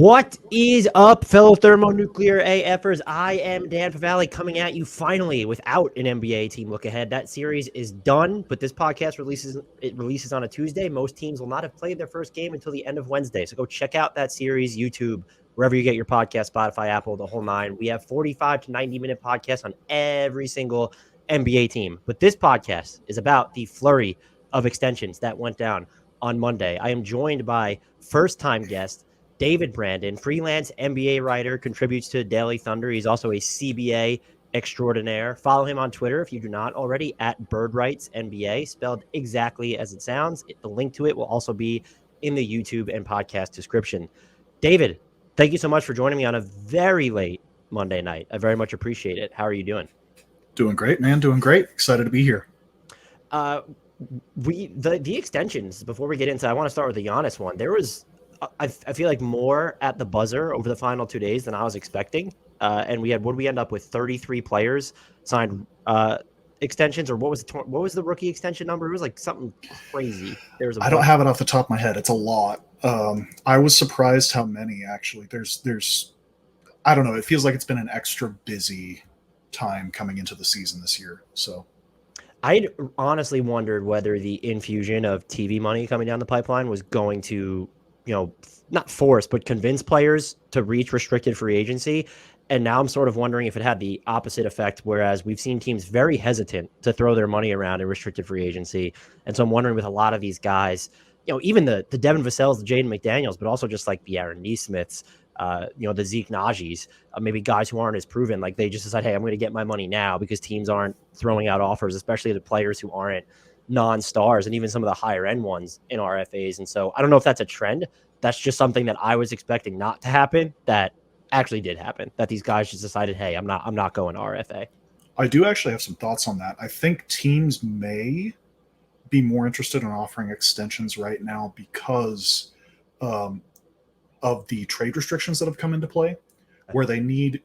What is up, fellow thermonuclear AFers? I am Dan Favale coming at you finally without an NBA team look ahead. That series is done, but this podcast releases on a Tuesday. Most teams will not have played their first game until the end of Wednesday. So go check out that series, YouTube, wherever you get your podcast, Spotify, Apple, the whole nine. We have 45 to 90-minute podcasts on every single NBA team. But this podcast is about the flurry of extensions that went down on Monday. I am joined by first-time guest David Brandon, freelance NBA writer, contributes to Daily Thunder. He's also a CBA extraordinaire. Follow him on Twitter if you do not already, at BirdWritesNBA, spelled exactly as it sounds. The link to it will also be in the YouTube and podcast description. David, thank you so much for joining me on a very late Monday night. I very much appreciate it. How are you doing? Doing great, man. Doing great. Excited to be here. The extensions, before we get into, I want to start with the Giannis one. There was I feel like more at the buzzer over the final 2 days than I was expecting. And we end up with 33 players signed extensions, or what was the rookie extension number? It was like something crazy. I don't have it off the top of my head. It's a lot. I was surprised how many actually. There's I don't know. It feels like it's been an extra busy time coming into the season this year. So I honestly wondered whether the infusion of TV money coming down the pipeline was going to, not force, but convince players to reach restricted free agency. And now I'm sort of wondering if it had the opposite effect, whereas we've seen teams very hesitant to throw their money around in restricted free agency. And so I'm wondering with a lot of these guys, even the Devin Vassell's, the Jaden McDaniels, but also just like the Aaron Nesmiths, the Zeke Nnajis, maybe guys who aren't as proven, like they just decide, hey, I'm going to get my money now because teams aren't throwing out offers, especially the players who aren't non-stars and even some of the higher end ones in RFAs. And so I don't know if that's a trend. That's just something that I was expecting not to happen that actually did happen, that these guys just decided, hey, I'm not going RFA. I do actually have some thoughts on that. I think teams may be more interested in offering extensions right now because of the trade restrictions that have come into play, where they need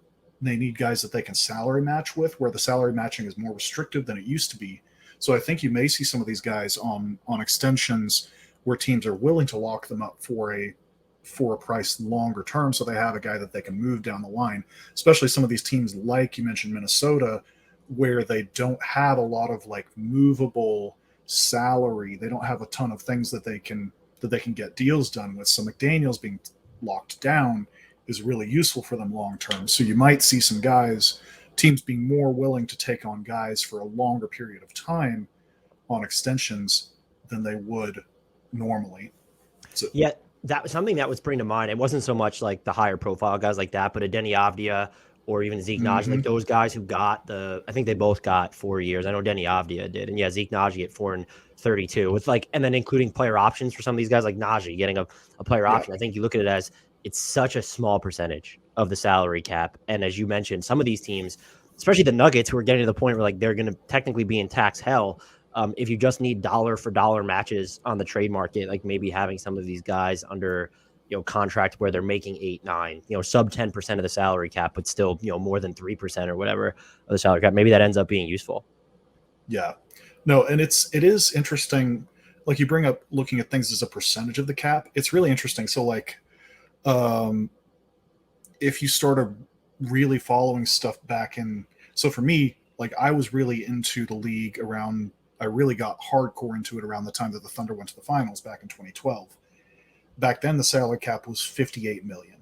guys that they can salary match with, where the salary matching is more restrictive than it used to be. So I think you may see some of these guys on extensions where teams are willing to lock them up for a price longer term, so they have a guy that they can move down the line, especially some of these teams like you mentioned Minnesota, where they don't have a lot of like movable salary. They don't have a ton of things that they can get deals done with. So McDaniels being locked down is really useful for them long term. So you might see some teams being more willing to take on guys for a longer period of time on extensions than they would normally. So, yeah, that was something that was bringing to mind. It wasn't so much like the higher profile guys like that, but a Deni Avdija or even Zeke Nnaji, like those guys who got I think they both got 4 years. I know Deni Avdija did. And yeah, Zeke Nnaji at 4 and 32 with and then including player options for some of these guys like Nnaji getting a player option. I think you look at it as it's such a small percentage of the salary cap. And as you mentioned, some of these teams, especially the Nuggets, who are getting to the point where like they're going to technically be in tax hell. If you just need dollar for dollar matches on the trade market, like maybe having some of these guys under, contract where they're making 8, 9, sub 10% of the salary cap, but still, more than 3% or whatever of the salary cap, maybe that ends up being useful. Yeah, no. And it is interesting. Like you bring up looking at things as a percentage of the cap. It's really interesting. So like, if you started really following stuff back in, so for me, like I was really into the league I really got hardcore into it around the time that the Thunder went to the finals back in 2012. Back then, the salary cap was $58 million.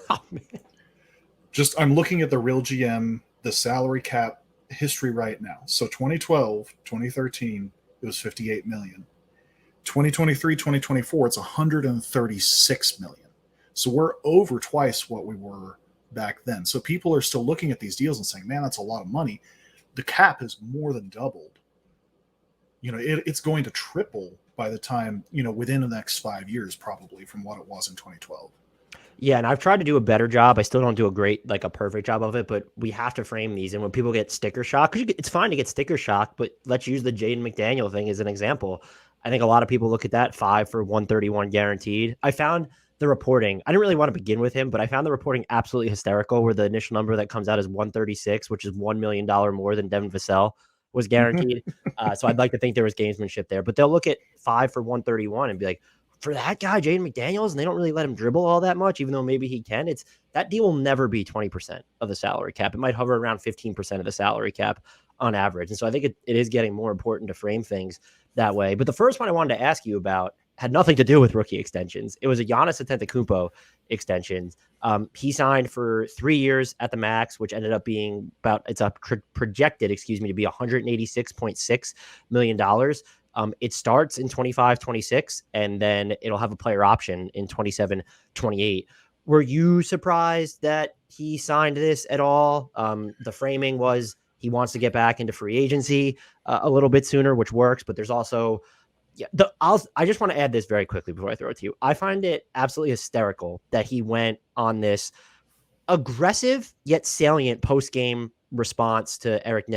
Oh, man. Just, I'm looking at the real GM, the salary cap history right now. So 2012, 2013, it was $58 million. 2023, 2024, it's $136 million. So we're over twice what we were back then. So people are still looking at these deals and saying, man, that's a lot of money. The cap has more than doubled. It's going to triple by the time, within the next 5 years, probably from what it was in 2012. Yeah, and I've tried to do a better job. I still don't do a perfect job of it, but we have to frame these. And when people get sticker shock, because it's fine to get sticker shock, but let's use the Jaden McDaniel thing as an example. I think a lot of people look at that 5 for 131 guaranteed. I found the reporting, I didn't really want to begin with him, but I found the reporting absolutely hysterical, where the initial number that comes out is 136, which is $1 million more than Devin Vassell was guaranteed. So I'd like to think there was gamesmanship there, but they'll look at 5 for 131 and be like, for that guy, Jaden McDaniels, and they don't really let him dribble all that much, even though maybe he can. That deal will never be 20% of the salary cap. It might hover around 15% of the salary cap on average. And so I think it is getting more important to frame things that way. But the first one I wanted to ask you about had nothing to do with rookie extensions. It was a Giannis Antetokounmpo extension. He signed for 3 years at the max, which ended up being projected, to be $186.6 million. It starts in 25-26, and then it'll have a player option in 27-28. Were you surprised that he signed this at all? The framing was he wants to get back into free agency a little bit sooner, which works, but there's also I just want to add this very quickly before I throw it to you. I find it absolutely hysterical that he went on this aggressive yet salient post-game response to Eric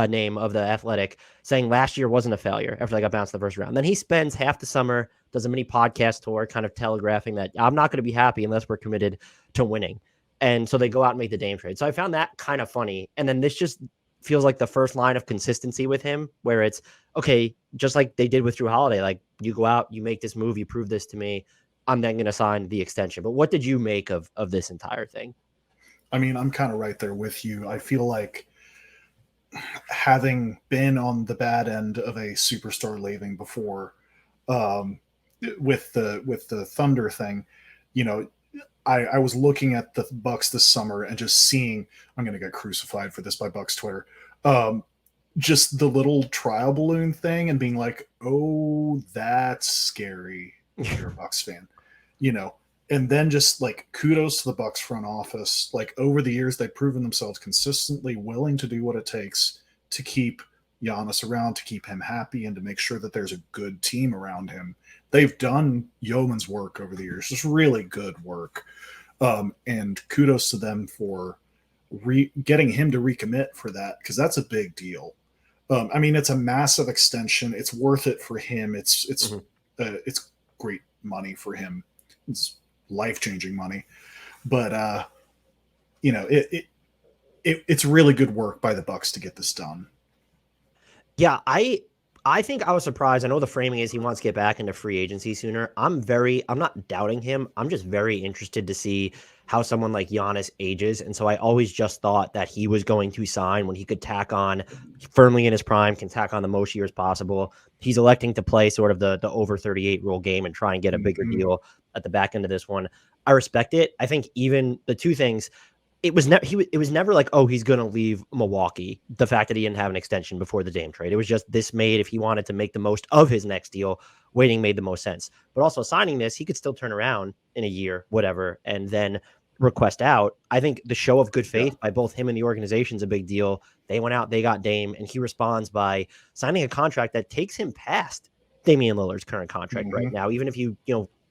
name of the Athletic, saying last year wasn't a failure after they got bounced the first round. Then he spends half the summer, does a mini podcast tour, kind of telegraphing that I'm not going to be happy unless we're committed to winning. And so they go out and make the Dame trade. So I found that kind of funny. And then this just feels like the first line of consistency with him, where it's, okay, just like they did with Drew Holiday, like you go out, you make this move, you prove this to me, I'm then going to sign the extension. But what did you make of this entire thing? I mean, I'm kind of right there with you. I feel like, having been on the bad end of a superstar leaving before, with the Thunder thing, I was looking at the Bucks this summer and just seeing, I'm going to get crucified for this by Bucks Twitter, just the little trial balloon thing and being like, oh, that's scary if you're a Bucks fan, and then just like kudos to the Bucks front office. Like over the years, they've proven themselves consistently willing to do what it takes to keep Giannis around, to keep him happy, and to make sure that there's a good team around him. They've done yeoman's work over the years, just really good work. And kudos to them for getting him to recommit for that, because that's a big deal. I mean, it's a massive extension. It's worth it for him. It's great money for him. It's life-changing money, but it's really good work by the Bucks to get this done. Yeah, I think I was surprised. I know the framing is he wants to get back into free agency sooner. I'm not doubting him. I'm just very interested to see how someone like Giannis ages. And so I always just thought that he was going to sign when he could tack on firmly in his prime, can tack on the most years possible. He's electing to play sort of the over 38 rule game and try and get a bigger deal at the back end of this one. I respect it. I think even the two things, it was never like, oh, he's going to leave Milwaukee. The fact that he didn't have an extension before the Dame trade, it was just this made, if he wanted to make the most of his next deal, waiting made the most sense. But also signing this, he could still turn around in a year, whatever, and then request out. I think the show of good faith by both him and the organization is a big deal. They went out, they got Dame, and he responds by signing a contract that takes him past Damian Lillard's current contract right now. Even if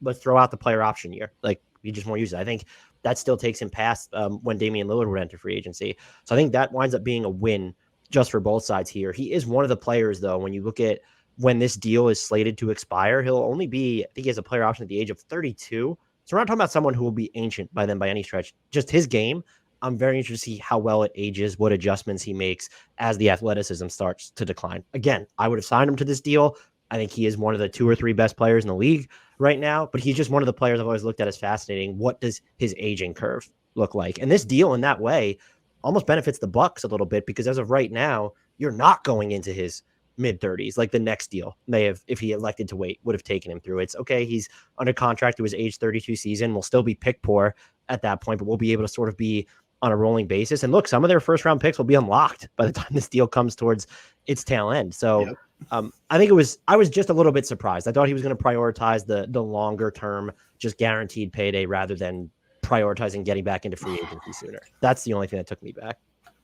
let's throw out the player option year, like you just won't use it. I think that still takes him past when Damian Lillard would enter free agency. So I think that winds up being a win just for both sides here. He is one of the players, though, when you look at when this deal is slated to expire, he'll only be, I think he has a player option at the age of 32. So we're not talking about someone who will be ancient by then by any stretch. Just his game, I'm very interested to see how well it ages, what adjustments he makes as the athleticism starts to decline. Again, I would have signed him to this deal. I think he is one of the 2 or 3 best players in the league right now, but he's just one of the players I've always looked at as fascinating. What does his aging curve look like? And this deal in that way almost benefits the Bucks a little bit, because as of right now, you're not going into his mid-30s like the next deal may have, if he elected to wait, would have taken him through. It's okay, he's under contract to his age 32 season. We'll still be pick poor at that point, but we'll be able to sort of be on a rolling basis. And look, some of their first round picks will be unlocked by the time this deal comes towards its tail end. So I think I was just a little bit surprised. I thought he was going to prioritize the longer term, just guaranteed payday rather than prioritizing getting back into free agency sooner. That's the only thing that took me back.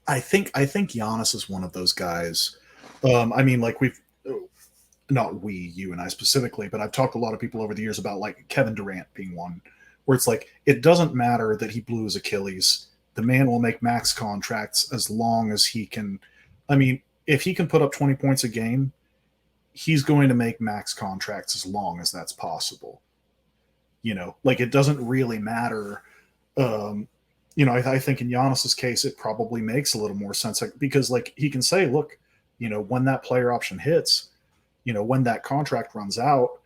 I think Giannis is one of those guys. I mean, like you and I specifically, but I've talked to a lot of people over the years about like Kevin Durant being one, where it's like, it doesn't matter that he blew his Achilles. The man will make max contracts as long as he can. I mean, if he can put up 20 points a game, he's going to make max contracts as long as that's possible. Like it doesn't really matter. I think in Giannis's case, it probably makes a little more sense, because like he can say, look, when that player option hits, when that contract runs out,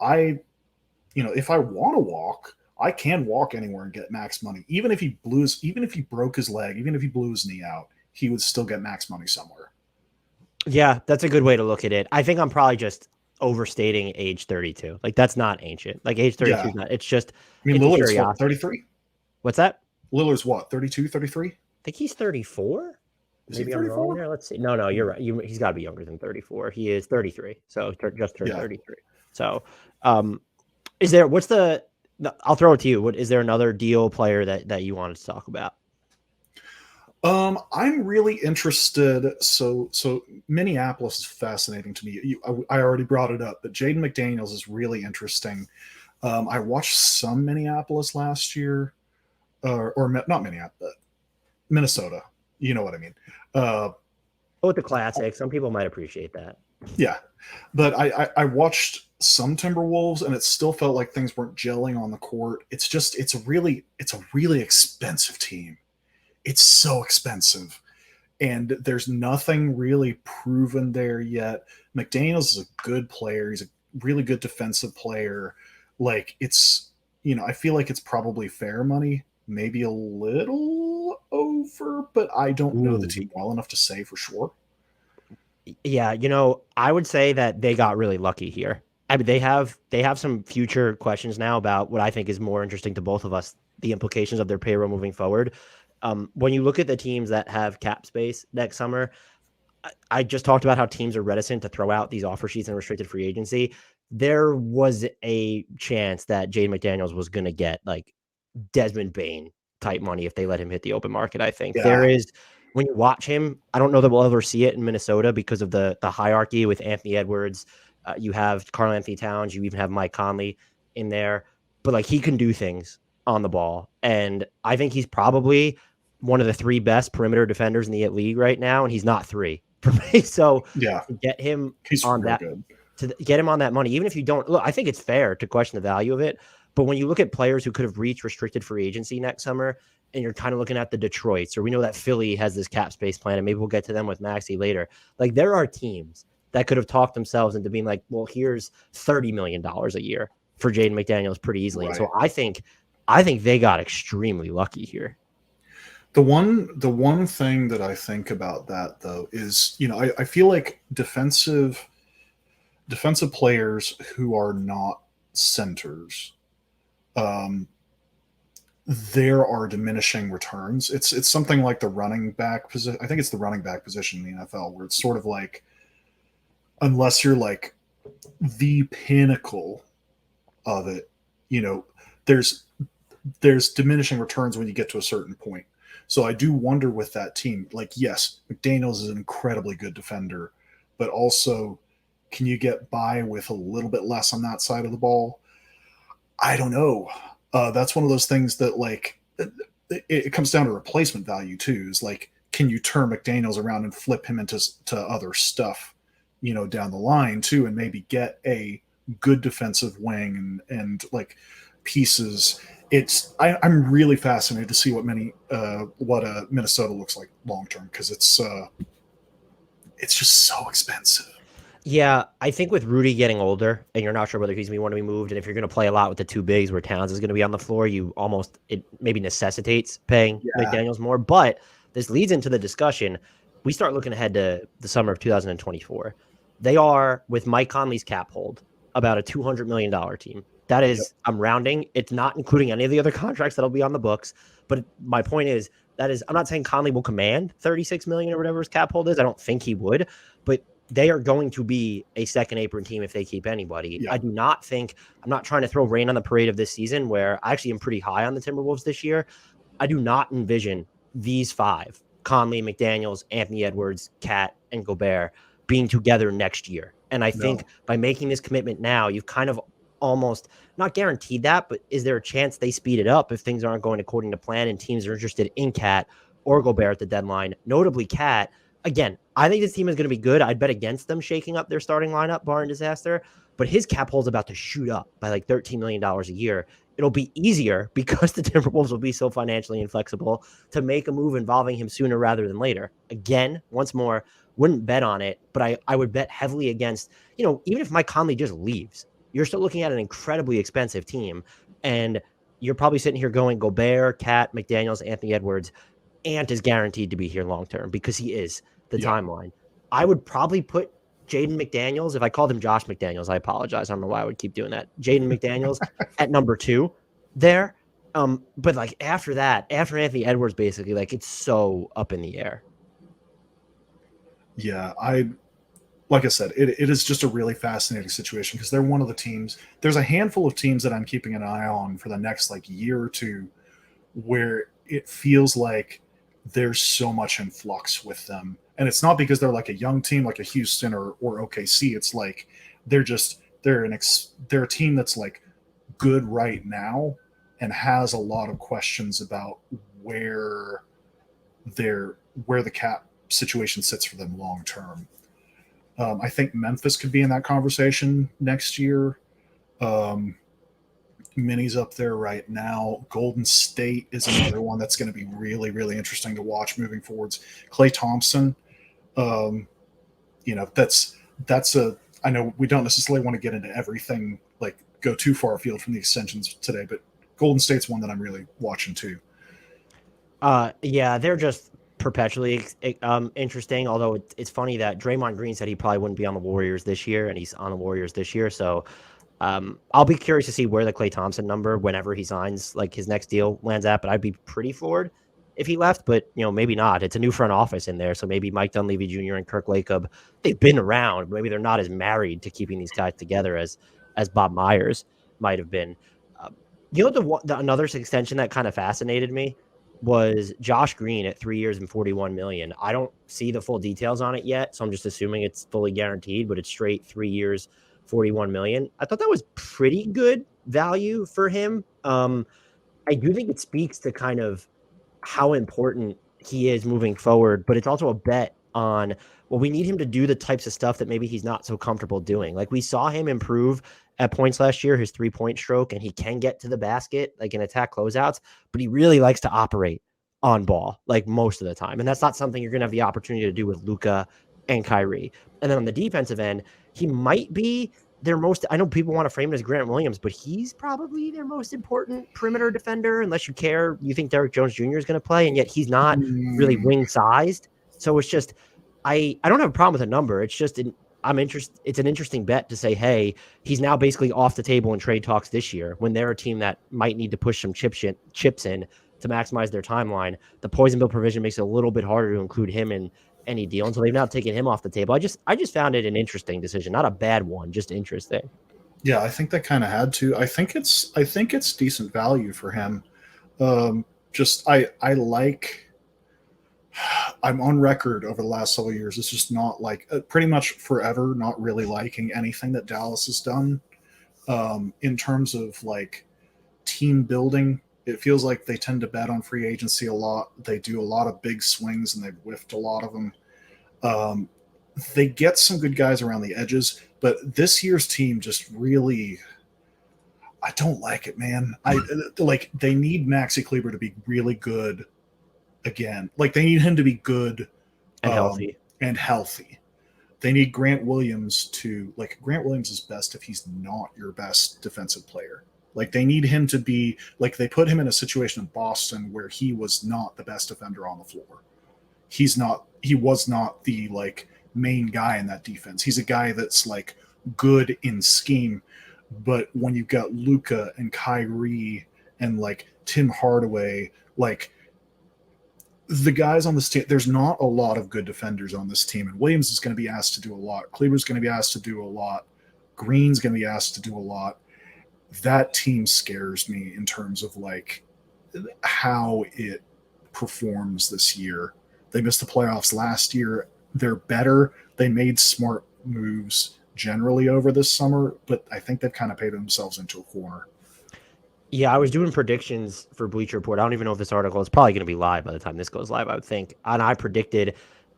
if I want to walk, I can walk anywhere and get max money. Even if he broke his leg, even if he blew his knee out, he would still get max money somewhere. Yeah, that's a good way to look at it. I think I'm probably just overstating age 32. Like, that's not ancient. Like, age 32 is not. It's just. I mean, Lillard's what, 33? What's that? Lillard's what, 32, 33? I think he's 34. Maybe I'm wrong there. Let's see. No, you're right. He's got to be younger than 34. He is 33. So just turned 33. So, is there? What's the? I'll throw it to you. Is there another deal player that you wanted to talk about? I'm really interested. So Minneapolis is fascinating to me. I already brought it up, but Jaden McDaniels is really interesting. I watched some Minneapolis last year, or not Minneapolis, Minnesota. You know what I mean? With the classic, some people might appreciate that. Yeah, but I watched some Timberwolves, and it still felt like things weren't gelling on the court. It's a really expensive team. It's so expensive, and there's nothing really proven there yet. McDaniels is a good player. He's a really good defensive player. Like, I feel like it's probably fair money, maybe a little over, but I don't know the team well enough to say for sure. Yeah, I would say that they got really lucky here. I mean, they have some future questions now about what I think is more interesting to both of us, the implications of their payroll moving forward. When you look at the teams that have cap space next summer, I just talked about how teams are reticent to throw out these offer sheets and restricted free agency. There was a chance that Jaden McDaniels was going to get like Desmond Bane type money if they let him hit the open market. I think there is, when you watch him, I don't know that we'll ever see it in Minnesota because of the hierarchy with Anthony Edwards. You have Karl-Anthony Towns. You even have Mike Conley in there. But like, he can do things on the ball. And I think he's probably one of the 3 best perimeter defenders in the league right now. And he's not 3 for me. So to get him on that, to get him on that money, even if you don't look, I think it's fair to question the value of it. But when you look at players who could have reached restricted free agency next summer, and you're kind of looking at the Detroits, or we know that Philly has this cap space plan, and maybe we'll get to them with Maxey later. Like, there are teams that could have talked themselves into being like, well, here's $30 million a year for Jaden McDaniels pretty easily. Right. And so I think they got extremely lucky here. The one thing that I think about that, though, is, I feel like defensive players who are not centers, there are diminishing returns. It's something like the running back position. I think it's the running back position in the NFL, where it's sort of like, unless you're like the pinnacle of it, there's diminishing returns when you get to a certain point. So I do wonder with that team, like, yes, McDaniels is an incredibly good defender, but also, can you get by with a little bit less on that side of the ball? I don't know. That's one of those things that, like, it comes down to replacement value too. Is like, can you turn McDaniels around and flip him into other stuff, down the line too, and maybe get a good defensive wing and like pieces. I'm really fascinated to see what Minnesota looks like long term, because it's just so expensive. Yeah, I think with Rudy getting older, and you're not sure whether he's going to want to be moved, and if you're going to play a lot with the 2 bigs where Towns is going to be on the floor, it maybe necessitates paying McDaniels more. But this leads into the discussion. We start looking ahead to the summer of 2024. They are, with Mike Conley's cap hold, about a $200 million team. That is, I'm rounding. It's not including any of the other contracts that'll be on the books. But my point is, I'm not saying Conley will command $36 million or whatever his cap hold is. I don't think he would, but they are going to be a second apron team if they keep anybody. Yeah. I'm not trying to throw rain on the parade of this season, where I actually am pretty high on the Timberwolves this year. I do not envision these 5, Conley, McDaniels, Anthony Edwards, Cat, and Gobert, being together next year. And I think by making this commitment now, you've kind of almost not guaranteed that, but is there a chance they speed it up if things aren't going according to plan and teams are interested in Cat or Gobert at the deadline? Notably Cat. Again, I think this team is going to be good. I'd bet against them shaking up their starting lineup, barring disaster. But his cap hold's about to shoot up by like $13 million a year. It'll be easier, because the Timberwolves will be so financially inflexible, to make a move involving him sooner rather than later. Again, once more, wouldn't bet on it, but I would bet heavily against, even if Mike Conley just leaves, you're still looking at an incredibly expensive team. And you're probably sitting here going Gobert, Cat, McDaniels, Anthony Edwards. Ant is guaranteed to be here long term because he is the timeline. I would probably put Jaden McDaniels. If I called him Josh McDaniels, I apologize. I don't know why I would keep doing that. Jaden McDaniels at number 2 there. But like after that, after Anthony Edwards, basically, like it's so up in the air. Yeah, like I said, it is just a really fascinating situation because they're one of the teams. There's a handful of teams that I'm keeping an eye on for the next like year or two where it feels like there's so much in flux with them. And it's not because they're like a young team like a Houston or OKC. It's like they're a team that's like good right now and has a lot of questions about where the cap situation sits for them long term. I think Memphis could be in that conversation next year. Minnie's up there right now. Golden State is another one that's going to be really, really interesting to watch moving forwards. Klay Thompson, that's I know we don't necessarily want to get into everything, like go too far afield from the extensions today, but Golden State's one that I'm really watching too. Yeah, they're just perpetually interesting. Although it's funny that Draymond Green said he probably wouldn't be on the Warriors this year, and he's on the Warriors this year. So I'll be curious to see where the Klay Thompson number, whenever he signs, like his next deal lands at. But I'd be pretty floored if he left. But maybe not. It's a new front office in there, so maybe Mike Dunleavy Jr. and Kirk Lacob, they've been around. Maybe they're not as married to keeping these guys together as Bob Myers might have been. Another extension that kind of fascinated me was Josh Green at 3 years and $41 million. I don't see the full details on it yet, so I'm just assuming it's fully guaranteed, but it's straight 3 years, $41 million. I thought that was pretty good value for him. I do think it speaks to kind of how important he is moving forward, but it's also a bet on, well, we need him to do the types of stuff that maybe he's not so comfortable doing. Like we saw him improve at points last year, his 3-point stroke, and he can get to the basket, like in attack closeouts, but he really likes to operate on ball, like most of the time. And that's not something you're going to have the opportunity to do with Luka and Kyrie. And then on the defensive end, he might be their most, I know people want to frame it as Grant Williams, but he's probably their most important perimeter defender, unless you think Derrick Jones Jr. is going to play, and yet he's not really wing sized. So it's just, I don't have a problem with a number. It's just, it's an interesting bet to say, hey, he's now basically off the table in trade talks this year when they're a team that might need to push some chips in to maximize their timeline. The poison bill provision makes it a little bit harder to include him in any deal. And so they've now taken him off the table. I just found it an interesting decision, not a bad one, just interesting. Yeah, I think that kind of had to. I think it's decent value for him. I'm on record over the last several years. It's just not like pretty much forever, not really liking anything that Dallas has done in terms of like team building. It feels like they tend to bet on free agency a lot. They do a lot of big swings and they've whiffed a lot of them. They get some good guys around the edges, but this year's team just really, I don't like it, man. They need Maxi Kleber to be really good again. Like they need him to be good and healthy. They need Grant Williams Grant Williams is best if he's not your best defensive player. Like they need him to be like, they put him in a situation in Boston where he was not the best defender on the floor. He was not the like main guy in that defense. He's a guy that's like good in scheme, but when you've got Luka and Kyrie and like Tim Hardaway, like the guys on this team, there's not a lot of good defenders on this team. And Williams is going to be asked to do a lot. Kleber's going to be asked to do a lot. Green's going to be asked to do a lot. That team scares me in terms of like how it performs this year. They missed the playoffs last year. They're better. They made smart moves generally over this summer, but I think they've kind of paid themselves into a corner. Yeah, I was doing predictions for Bleacher Report. I don't even know if this article is probably going to be live by the time this goes live, I would think. And I predicted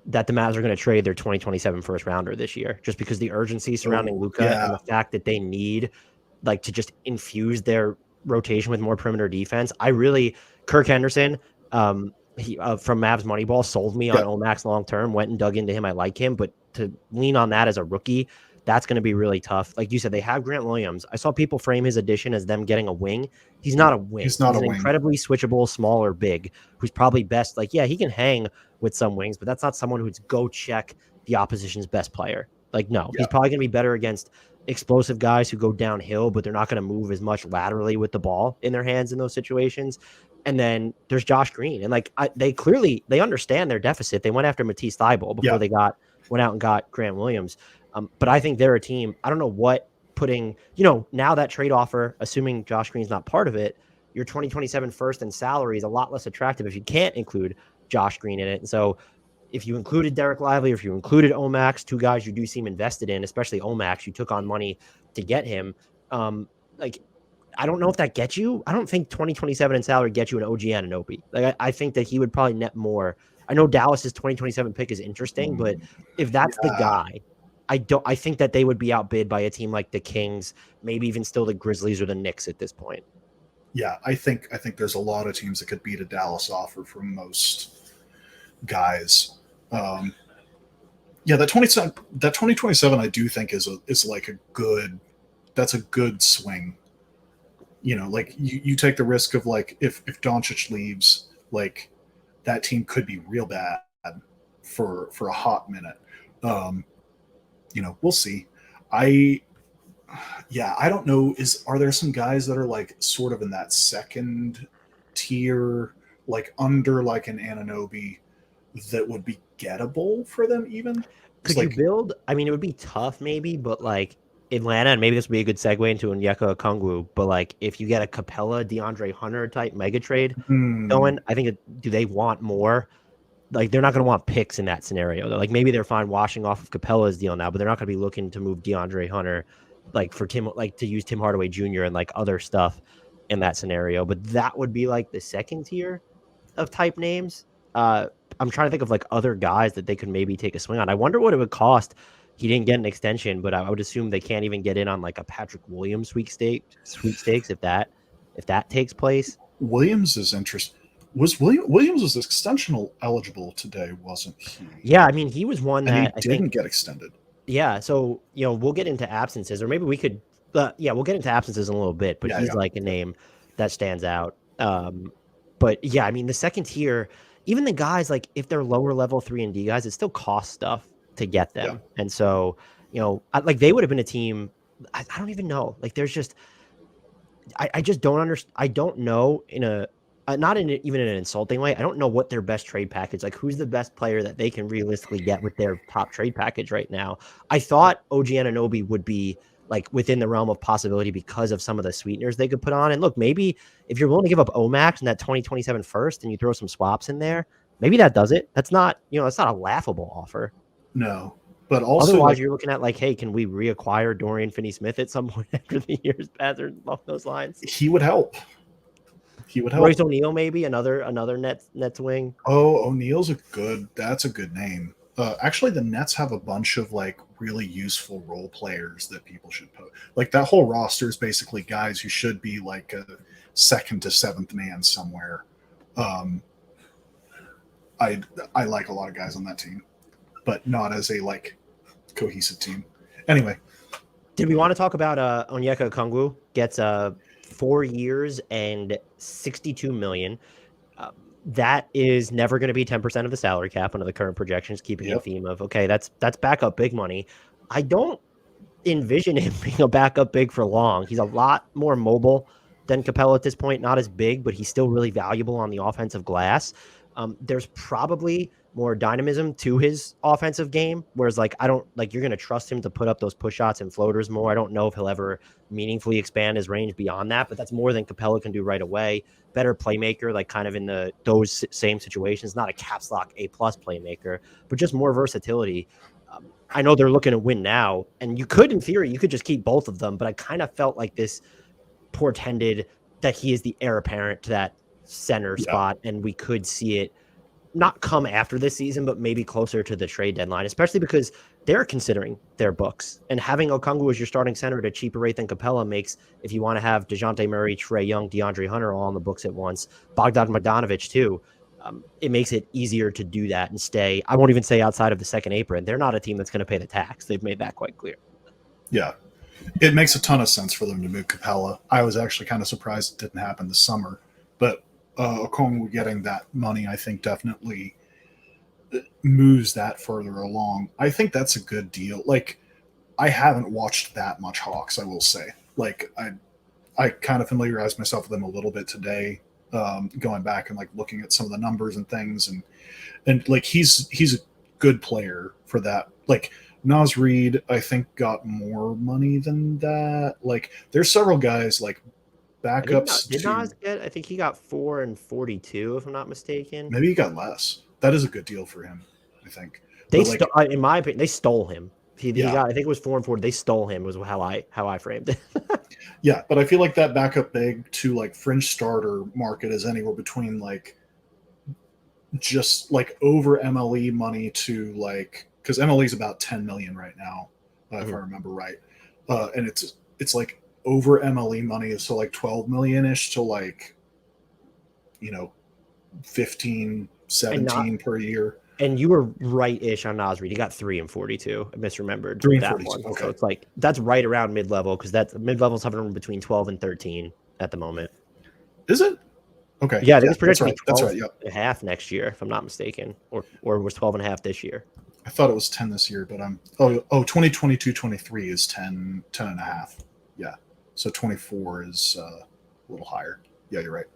that the Mavs are going to trade their 2027 first rounder this year, just because the urgency surrounding Luka and the fact that they need like to just infuse their rotation with more perimeter defense. Kirk Henderson, from Mavs Moneyball sold me on Omax long term, went and dug into him. I like him, but to lean on that as a rookie That's going to be really tough. Like you said, they have Grant Williams. I saw people frame his addition as them getting a wing. He's not a wing. He's not a an wing. Incredibly switchable, smaller big who's probably best. Like, yeah, he can hang with some wings, but that's not someone who's go check the opposition's best player. Like, no, he's probably going to be better against explosive guys who go downhill, but they're not going to move as much laterally with the ball in their hands in those situations. And then there's Josh Green. And like they understand their deficit. They went after Matisse Thybulle before they went out and got Grant Williams. But I think they're a team. I don't know what putting, now that trade offer, assuming Josh Green's not part of it, your 2027 first and salary is a lot less attractive if you can't include Josh Green in it. And so if you included Derek Lively, or if you included Omax, two guys you do seem invested in, especially Omax, you took on money to get him. I don't know if that gets you. I don't think 2027 in salary gets you an OG Anunoby. Like I think that he would probably net more. I know Dallas's 2027 pick is interesting, but if that's the guy, I think that they would be outbid by a team like the Kings, maybe even still the Grizzlies or the Knicks at this point. Yeah, I think there's a lot of teams that could beat a Dallas offer from most guys. That 2027 I do think is like a good swing. Like you take the risk of like if Doncic leaves, like that team could be real bad for a hot minute. We'll see. I don't know. Are there some guys that are like sort of in that second tier, like under like an Anunoby, that would be gettable for them even? Could you build? I mean, it would be tough maybe, but like Atlanta, and maybe this would be a good segue into Onyeka Okongwu, but like if you get a Capella, DeAndre Hunter type mega trade going, I think do they want more? Like they're not going to want picks in that scenario. Like maybe they're fine washing off of Capella's deal now, but they're not going to be looking to move DeAndre Hunter, like for Tim, like to use Tim Hardaway Jr. and like other stuff in that scenario. But that would be like the second tier of type names. I'm trying to think of like other guys that they could maybe take a swing on. I wonder what it would cost. He didn't get an extension, but I would assume they can't even get in on like a Patrick Williams sweepstakes if that takes place. Williams is interesting. Williams was extension eligible today, wasn't he? Yeah, I mean he was one that he didn't get extended. Yeah, so we'll get into absences, or maybe we could. We'll get into absences in a little bit, but he's like a name that stands out. But yeah, I mean the second tier, even the guys like if they're lower level 3-and-D guys, it still costs stuff to get them, and so like they would have been a team. I don't even know. Like there's just I just don't understand. I don't know in a not in even in an insulting way. I don't know what their best trade package, like who's the best player that they can realistically get with their top trade package right now. I thought OG Anunoby would be like within the realm of possibility because of some of the sweeteners they could put on. And look, maybe if you're willing to give up Omax and that 2027 first and you throw some swaps in there, maybe that does it. That's not, that's not a laughable offer. No. But also, otherwise, you're looking at like, hey, can we reacquire Dorian Finney-Smith at some point after the years pass or along those lines? He would help. Royce O'Neal, maybe another Nets wing. Oh, O'Neal's that's a good name. Actually, the Nets have a bunch of like really useful role players that people should put. Like that whole roster is basically guys who should be like a second to seventh man somewhere. I like a lot of guys on that team, but not as a like cohesive team. Anyway, did we want to talk about Onyeka Okongwu gets 4 years and $62 million? That is never going to be 10% of the salary cap under the current projections, keeping the theme of, okay, that's backup big money. I don't envision him being a backup big for long. He's a lot more mobile than Capella at this point, not as big, but he's still really valuable on the offensive glass. There's probably more dynamism to his offensive game, whereas like I don't like you're going to trust him to put up those push shots and floaters more. I don't know if he'll ever meaningfully expand his range beyond that, but that's more than Capella can do right away. Better playmaker, like kind of in those same situations, not a caps lock A+ playmaker, but just more versatility. I know they're looking to win now, and you could, in theory, you could just keep both of them, but I kind of felt like this portended that he is the heir apparent to that center spot, and we could see it not come after this season, but maybe closer to the trade deadline, especially because they're considering their books. And having Okongwu as your starting center at a cheaper rate than Capella makes, if you want to have DeJounte Murray, Trae Young, DeAndre Hunter all on the books at once, Bogdan Bogdanović too, it makes it easier to do that and stay. I won't even say outside of the second apron. They're not a team that's going to pay the tax. They've made that quite clear. Yeah. It makes a ton of sense for them to move Capella. I was actually kind of surprised it didn't happen this summer, but Okongwu getting that money, I think, definitely moves that further along. I think that's a good deal. Like, I haven't watched that much Hawks, I will say. Like, I kind of familiarized myself with them a little bit today, going back and like looking at some of the numbers and things, and like he's a good player for that. Like Naz Reid, I think got more money than that. Like there's several guys like backups Did to Nas get? I think he got 4 and 42, if I'm not mistaken. maybe he got less. That is a good deal for him, I think. They But like, in my opinion, they stole him. He yeah, got, I think it was 4 and 40. They stole him. Was how I framed it. yeah. But I feel like that backup big to like fringe starter market is anywhere between like just like over MLE money to like, because MLE is about 10 million right now, if I remember right, and it's like over MLE money is so like 12 million ish to like, 15, 17 per year. And you were right-ish on Nas Reid. He got 3 and 42. I misremembered 3 and that 42. one. Okay. So it's like that's right around mid-level because that's mid-level's hovering between 12 and 13 at the moment. Is it? Okay. Yeah, I think it's projected to be 12 That's right. Yep. and a half next year, if I'm not mistaken, or was 12 and a half this year. I thought it was 10 this year, but 2022-23 is 10 and a half. Yeah. So 24 is a little higher. Yeah, you're right.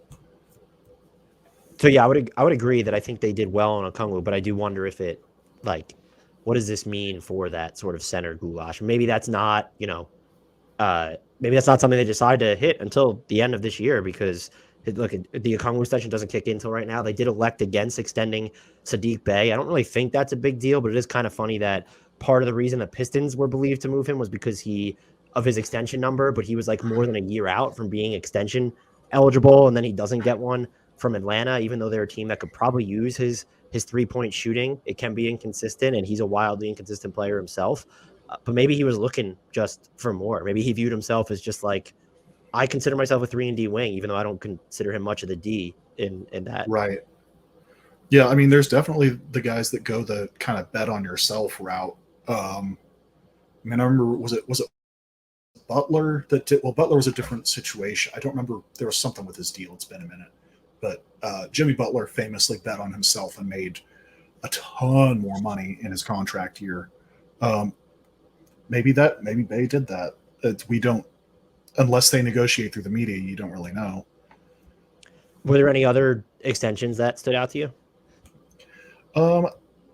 So yeah, I would agree that I think they did well on Okongwu, but I do wonder if it like what does this mean for that sort of center goulash? Maybe that's not, maybe that's not something they decide to hit until the end of this year because look, the Okongwu extension doesn't kick in until right now. They did elect against extending Saddiq Bey. I don't really think that's a big deal, but it is kind of funny that part of the reason the Pistons were believed to move him was because of his extension number, but he was like more than a year out from being extension eligible, and then he doesn't get one from Atlanta, even though they're a team that could probably use his 3-point shooting. It can be inconsistent, and he's a wildly inconsistent player himself. But maybe he was looking just for more. Maybe he viewed himself as just like, I consider myself a 3-and-D wing, even though I don't consider him much of the D in that. Right. Yeah, I mean, there's definitely the guys that go the kind of bet on yourself route. I mean, I remember was it Butler that did? Well, Butler was a different situation. I don't remember. There was something with his deal. It's been a minute. But Jimmy Butler famously bet on himself and made a ton more money in his contract year. Maybe Bey did that. We don't, unless they negotiate through the media, you don't really know. Were there any other extensions that stood out to you?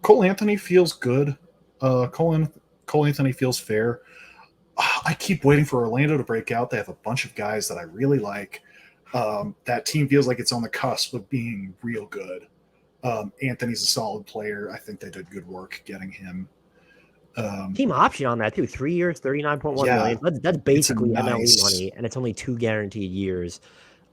Karl-Anthony feels good. Karl-Anthony feels fair. I keep waiting for Orlando to break out. They have a bunch of guys that I really like. That team feels like it's on the cusp of being real good. Anthony's a solid player. I think they did good work getting him. Team option on that too. 3 years, 39.1 million. That's basically MLE money, and it's only 2 guaranteed years.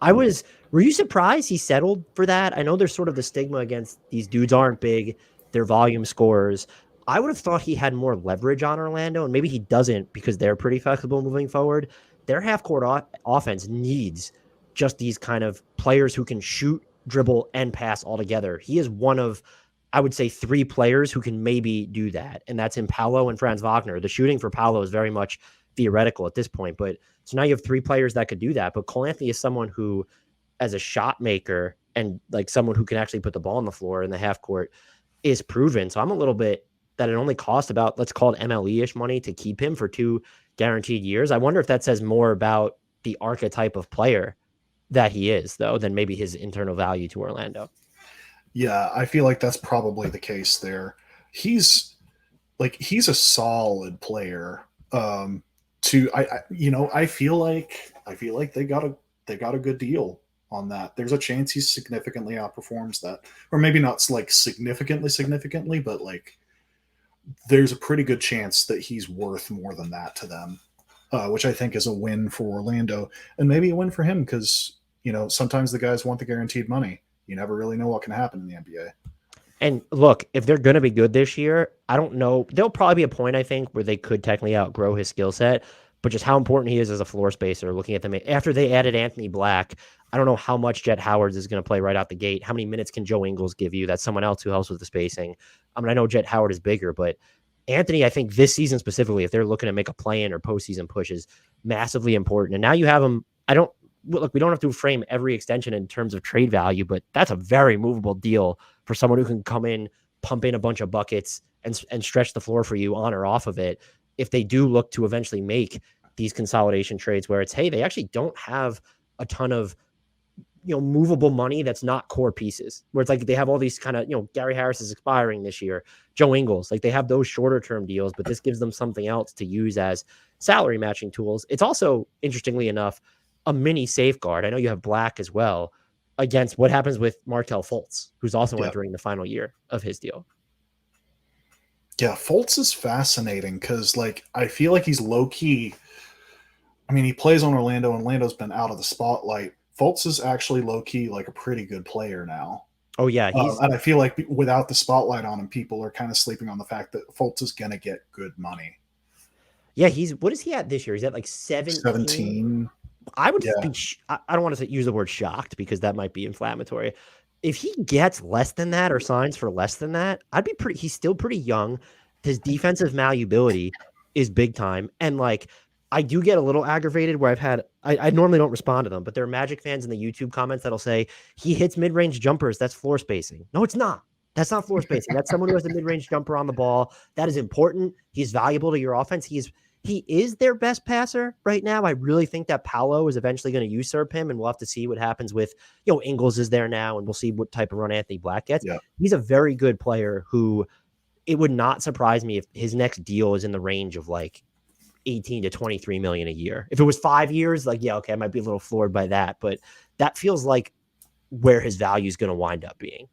Were you surprised he settled for that? I know there's sort of the stigma against these dudes aren't big, they're volume scorers. I would have thought he had more leverage on Orlando, and maybe he doesn't because they're pretty flexible moving forward. Their half-court offense needs just these kind of players who can shoot, dribble, and pass all together. He is one of, I would say, 3 players who can maybe do that, and that's in Paolo and Franz Wagner. The shooting for Paolo is very much theoretical at this point, but so now you have 3 players that could do that. But Karl-Anthony is someone who, as a shot maker and like someone who can actually put the ball on the floor in the half court, is proven. So I'm a little bit that it only cost about, let's call it MLE-ish money to keep him for 2 guaranteed years. I wonder if that says more about the archetype of player that he is, though, than maybe his internal value to Orlando. Yeah, I feel like that's probably the case there. He's a solid player. I feel like they got a good deal on that. There's a chance he significantly outperforms that, or maybe not like significantly, but like there's a pretty good chance that he's worth more than that to them, which I think is a win for Orlando and maybe a win for him because sometimes the guys want the guaranteed money. You never really know what can happen in the NBA. And look, if they're going to be good this year, I don't know. There'll probably be a point, I think, where they could technically outgrow his skill set, but just how important he is as a floor spacer, looking at them after they added Anthony Black, I don't know how much Jet Howard is going to play right out the gate. How many minutes can Joe Ingles give you? That's someone else who helps with the spacing. I mean, I know Jet Howard is bigger, but Anthony, I think this season specifically, if they're looking to make a play-in or postseason push, is massively important. And now you have him. We don't have to frame every extension in terms of trade value, but that's a very movable deal for someone who can come in, pump in a bunch of buckets, and stretch the floor for you on or off of it. If they do look to eventually make these consolidation trades where it's, hey, they actually don't have a ton of movable money that's not core pieces, where it's like they have all these kind of, Gary Harris is expiring this year, Joe Ingles, like they have those shorter term deals, but this gives them something else to use as salary matching tools. It's also, interestingly enough, a mini safeguard. I know you have Black as well against what happens with Markelle Fultz, who's also entering the final year of his deal. Yeah, Fultz is fascinating because, like, I feel like he's low key. I mean, he plays on Orlando. Orlando's been out of the spotlight. Fultz is actually low key like a pretty good player now. Oh yeah, and I feel like without the spotlight on him, people are kind of sleeping on the fact that Fultz is gonna get good money. Yeah, what is he at this year? He's at like 17. I would be. I don't want to use the word shocked because that might be inflammatory. If he gets less than that or signs for less than that, I'd be pretty. He's still pretty young. His defensive malleability is big time, and like I do get a little aggravated where I normally don't respond to them, but there are Magic fans in the YouTube comments that'll say he hits mid-range jumpers. That's floor spacing. No, it's not. That's not floor spacing. That's someone who has a mid-range jumper on the ball. That is important. He's valuable to your offense. He is their best passer right now. I really think that Paolo is eventually going to usurp him, and we'll have to see what happens with, Ingles is there now, and we'll see what type of run Anthony Black gets. Yeah. He's a very good player who it would not surprise me if his next deal is in the range of like 18 to 23 million a year. If it was 5 years, like, yeah, okay, I might be a little floored by that, but that feels like where his value is going to wind up being.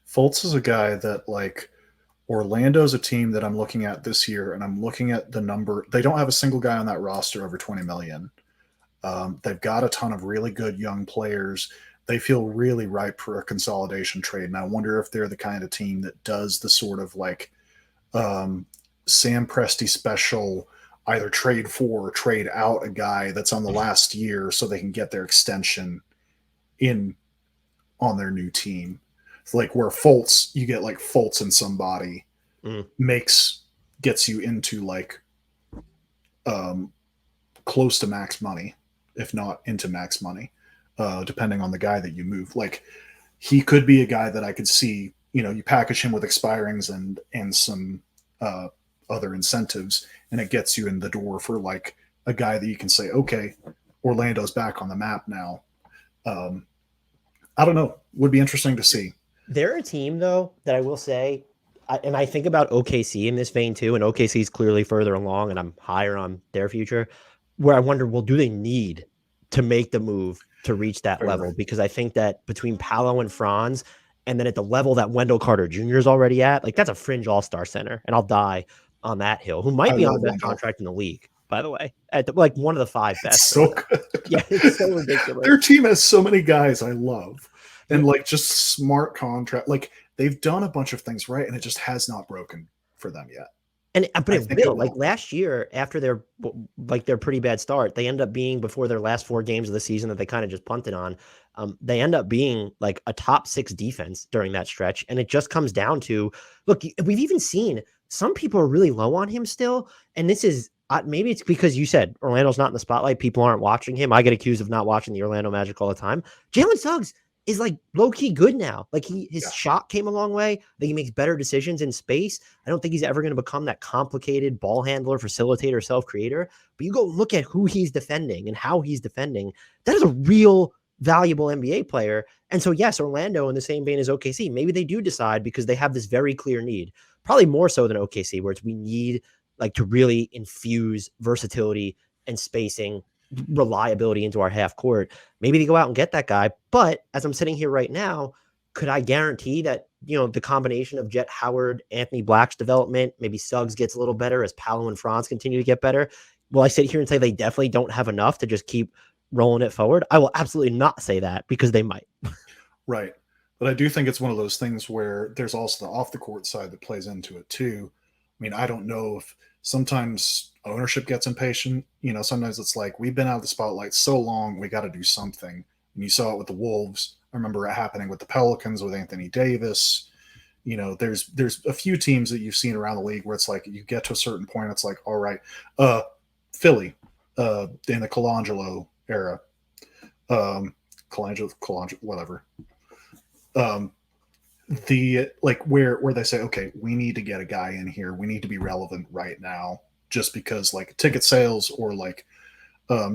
Fultz is a guy that, like, Orlando's a team that I'm looking at this year, and I'm looking at the number. They don't have a single guy on that roster over 20 million. They've got a ton of really good young players. They feel really ripe for a consolidation trade, and I wonder if they're the kind of team that does the sort of like Sam Presti special, either trade for or trade out a guy that's on the last year so they can get their extension in on their new team. It's like where Fultz, you get like Fultz and somebody gets you into like close to max money, if not into max money, depending on the guy that you move. Like he could be a guy that I could see, you package him with expirings and some other incentives, and it gets you in the door for like a guy that you can say, okay, Orlando's back on the map now. I don't know. Would be interesting to see. They're a team, though, that I will say, and I think about OKC in this vein, too, and OKC is clearly further along, and I'm higher on their future, where I wonder, well, do they need to make the move to reach that level? Because I think that between Paolo and Franz, and then at the level that Wendell Carter Jr. is already at, like, that's a fringe all-star center, and I'll die on that hill, who might be on the best contract in the league, by the way, at like one of the 5 best. It's so good. Yeah, it's so ridiculous. Their team has so many guys I love. And like just smart contract, like they've done a bunch of things right, and it just has not broken for them yet. But it will. Like last year, after their pretty bad start, they end up being, before their last 4 games of the season that they kind of just punted on, they end up being like a top 6 defense during that stretch. And it just comes down to, look, we've even seen some people are really low on him still, and this is. Maybe it's because you said Orlando's not in the spotlight. People aren't watching him. I get accused of not watching the Orlando Magic all the time. Jalen Suggs is like low-key good now. Like his shot came a long way. I think he makes better decisions in space. I don't think he's ever going to become that complicated ball handler, facilitator, self-creator. But you go look at who he's defending and how he's defending. That is a real valuable NBA player. And so, yes, Orlando, in the same vein as OKC, maybe they do decide, because they have this very clear need, probably more so than OKC, where we need like to really infuse versatility and spacing, reliability into our half court. Maybe they go out and get that guy. But as I'm sitting here right now, could I guarantee that, the combination of Jet Howard, Anthony Black's development, maybe Suggs gets a little better as Paolo and Franz continue to get better? Will I sit here and say they definitely don't have enough to just keep rolling it forward? I will absolutely not say that, because they might. Right. But I do think it's one of those things where there's also the off the court side that plays into it too. I mean, I don't know if sometimes ownership gets impatient. Sometimes it's like, we've been out of the spotlight so long, we got to do something. And you saw it with the Wolves. I remember it happening with the Pelicans with Anthony Davis. There's a few teams that you've seen around the league where it's like you get to a certain point, it's like, all right, Philly, in the Colangelo era, Colangelo, whatever. The like where they say, okay, we need to get a guy in here. We need to be relevant right now, just because like ticket sales or like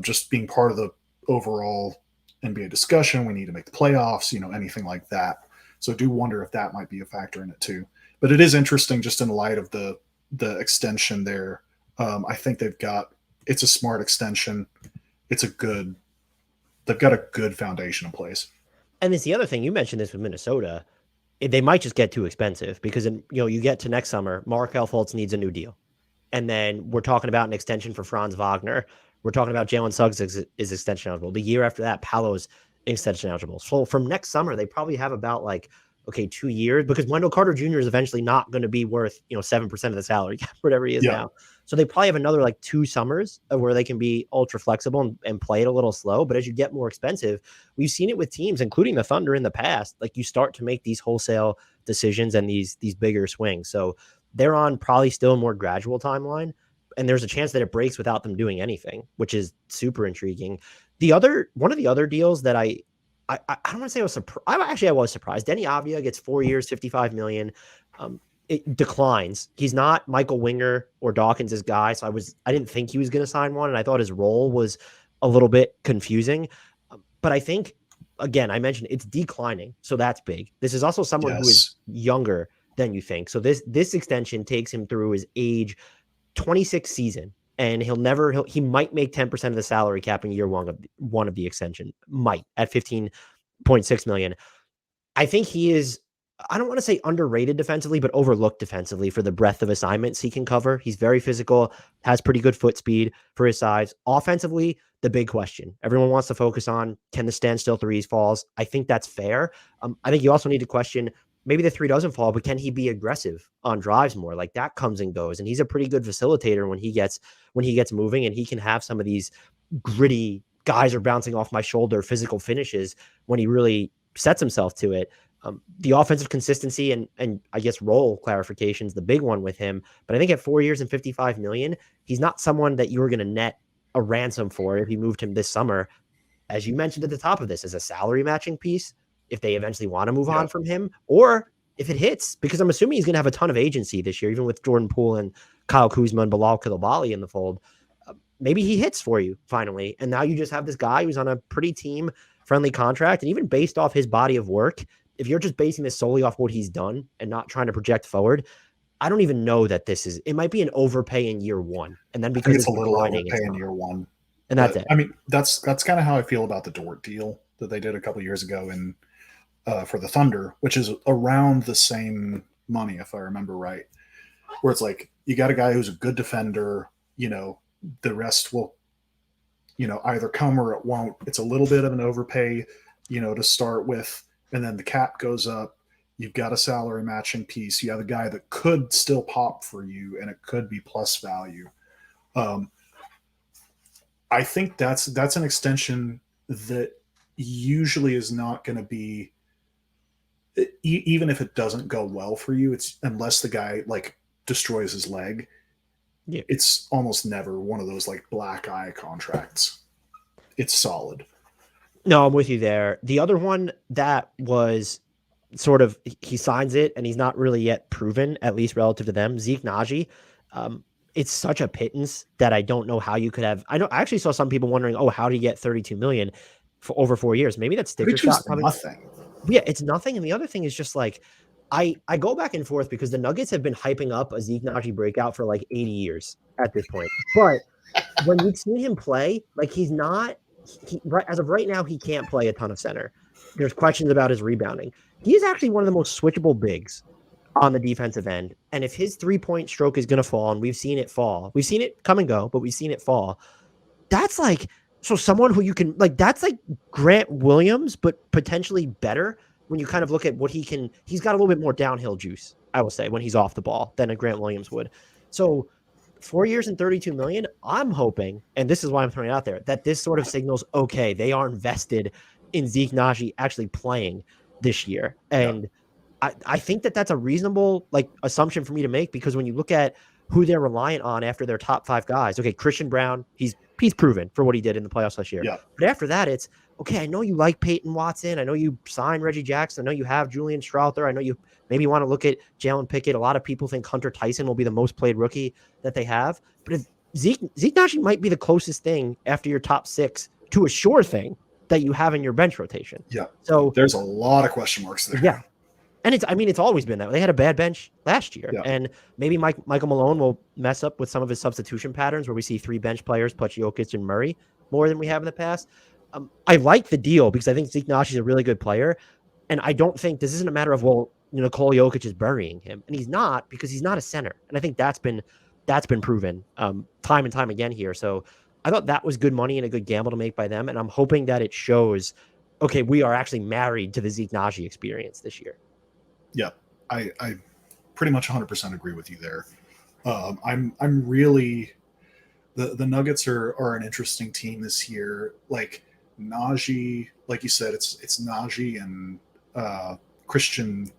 just being part of the overall NBA discussion. We need to make the playoffs, anything like that. So I do wonder if that might be a factor in it too. But it is interesting just in light of the extension there. I think it's a smart extension. They've got a good foundation in place. And it's the other thing, you mentioned this with Minnesota. They might just get too expensive because you get to next summer, Markelle Fultz needs a new deal. And then we're talking about an extension for Franz Wagner. We're talking about Jalen Suggs is extension eligible. The year after that, Paolo's extension eligible. So from next summer, they probably have about 2 years, because Wendell Carter Jr. is eventually not going to be worth 7% of the salary cap, whatever he is now. So they probably have another 2 summers where they can be ultra flexible and play it a little slow. But as you get more expensive, we've seen it with teams, including the Thunder in the past. You start to make these wholesale decisions and these bigger swings. So they're on probably still a more gradual timeline. And there's a chance that it breaks without them doing anything, which is super intriguing. One of the other deals that I don't want to say I was surprised. I was surprised. Deni Avdija gets 4 years, $55 million. It declines. He's not Michael Winger or Dawkins' guy, so I didn't think he was going to sign one, and I thought his role was a little bit confusing. But I think, again, I mentioned it's declining, so that's big. This is also someone who is younger than you think. So this extension takes him through his age 26 season, and he might make 10% of the salary cap in year one of the extension, might, at $15.6 million. I think he is, I don't want to say underrated defensively, but overlooked defensively for the breadth of assignments he can cover. He's very physical, has pretty good foot speed for his size. Offensively, the big question everyone wants to focus on, can the standstill threes falls? I think that's fair. I think you also need to question, maybe the three doesn't fall, but can he be aggressive on drives more? That comes and goes. And he's a pretty good facilitator when he gets moving, and he can have some of these gritty guys are bouncing off my shoulder physical finishes when he really sets himself to it. The offensive consistency and I guess role clarification is the big one with him. But I think at 4 years and $55 million, he's not someone that you're going to net a ransom for if you moved him this summer. As you mentioned at the top of this, as a salary matching piece, if they eventually want to move on from him, or if it hits, because I'm assuming he's going to have a ton of agency this year, even with Jordan Poole and Kyle Kuzma and Bilal Coulibaly in the fold. Maybe he hits for you finally. And now you just have this guy who's on a pretty team-friendly contract. And even based off his body of work, if you're just basing this solely off what he's done and not trying to project forward, I don't even know that it might be an overpay in year one. And then because it's a little overpay in year one. And that's it. I mean, that's kind of how I feel about the Dort deal that they did a couple years ago for the Thunder, which is around the same money, if I remember right, where it's like, you got a guy who's a good defender, the rest will, either come or it won't. It's a little bit of an overpay, to start with. And then the cap goes up. You've got a salary matching piece. You have a guy that could still pop for you, and it could be plus value. I think that's an extension that usually is not going to be, even if it doesn't go well for you, it's unless the guy destroys his leg. Yeah. It's almost never one of those black eye contracts. It's solid. No, I'm with you there. The other one that was sort of, he signs it and he's not really yet proven, at least relative to them, Zeke Nnaji. It's such a pittance that I don't know how you could have. I actually saw some people wondering, how do you get $32 million for over 4 years? Maybe that's sticker shock coming. Nothing. Yeah, it's nothing. And the other thing is just I go back and forth because the Nuggets have been hyping up a Zeke Nnaji breakout for 80 years at this point. But when you've seen him play, he's not, as of right now, he can't play a ton of center. There's questions about his rebounding. He's actually one of the most switchable bigs on the defensive end. And if his 3-point stroke is going to fall, and we've seen it fall, we've seen it come and go, but we've seen it fall. That's so someone who you can, that's Grant Williams, but potentially better when you kind of look at what he's got a little bit more downhill juice, I will say, when he's off the ball than a Grant Williams would. So 4 years and $32 million, I'm hoping, and this is why I'm throwing it out there, that this sort of signals, okay, they are invested in Zeke Nnaji actually playing this year. And I think that's a reasonable like assumption for me to make, because when you look at who they're reliant on after their top 5 guys, okay, Christian Brown, he's proven for what he did in the playoffs last year. Yeah. But after that, it's okay. I know you like Peyton Watson. I know you signed Reggie Jackson. I know you have Julian Strouthter. I know you maybe want to look at Jalen Pickett. A lot of people think Hunter Tyson will be the most played rookie that they have. But if Zeke Nnaji might be the closest thing after your top 6 to a sure thing that you have in your bench rotation. Yeah. So there's a lot of question marks there. Yeah. And it's always been that way. They had a bad bench last year. Yeah. And maybe Michael Malone will mess up with some of his substitution patterns where we see 3 bench players, plus Jokic and Murray, more than we have in the past. I like the deal because I think Zeke Nnaji is a really good player. And I don't think this isn't a matter of, Nikola Jokic is burying him. And he's not, because he's not a center. And I think that's been proven time and time again here. So I thought that was good money and a good gamble to make by them. And I'm hoping that it shows, okay, we are actually married to the Zeke Nnaji experience this year. Yeah, I pretty much 100% agree with you there. I'm really the Nuggets are an interesting team this year. Like Nnaji, like you said, it's Nnaji and Christian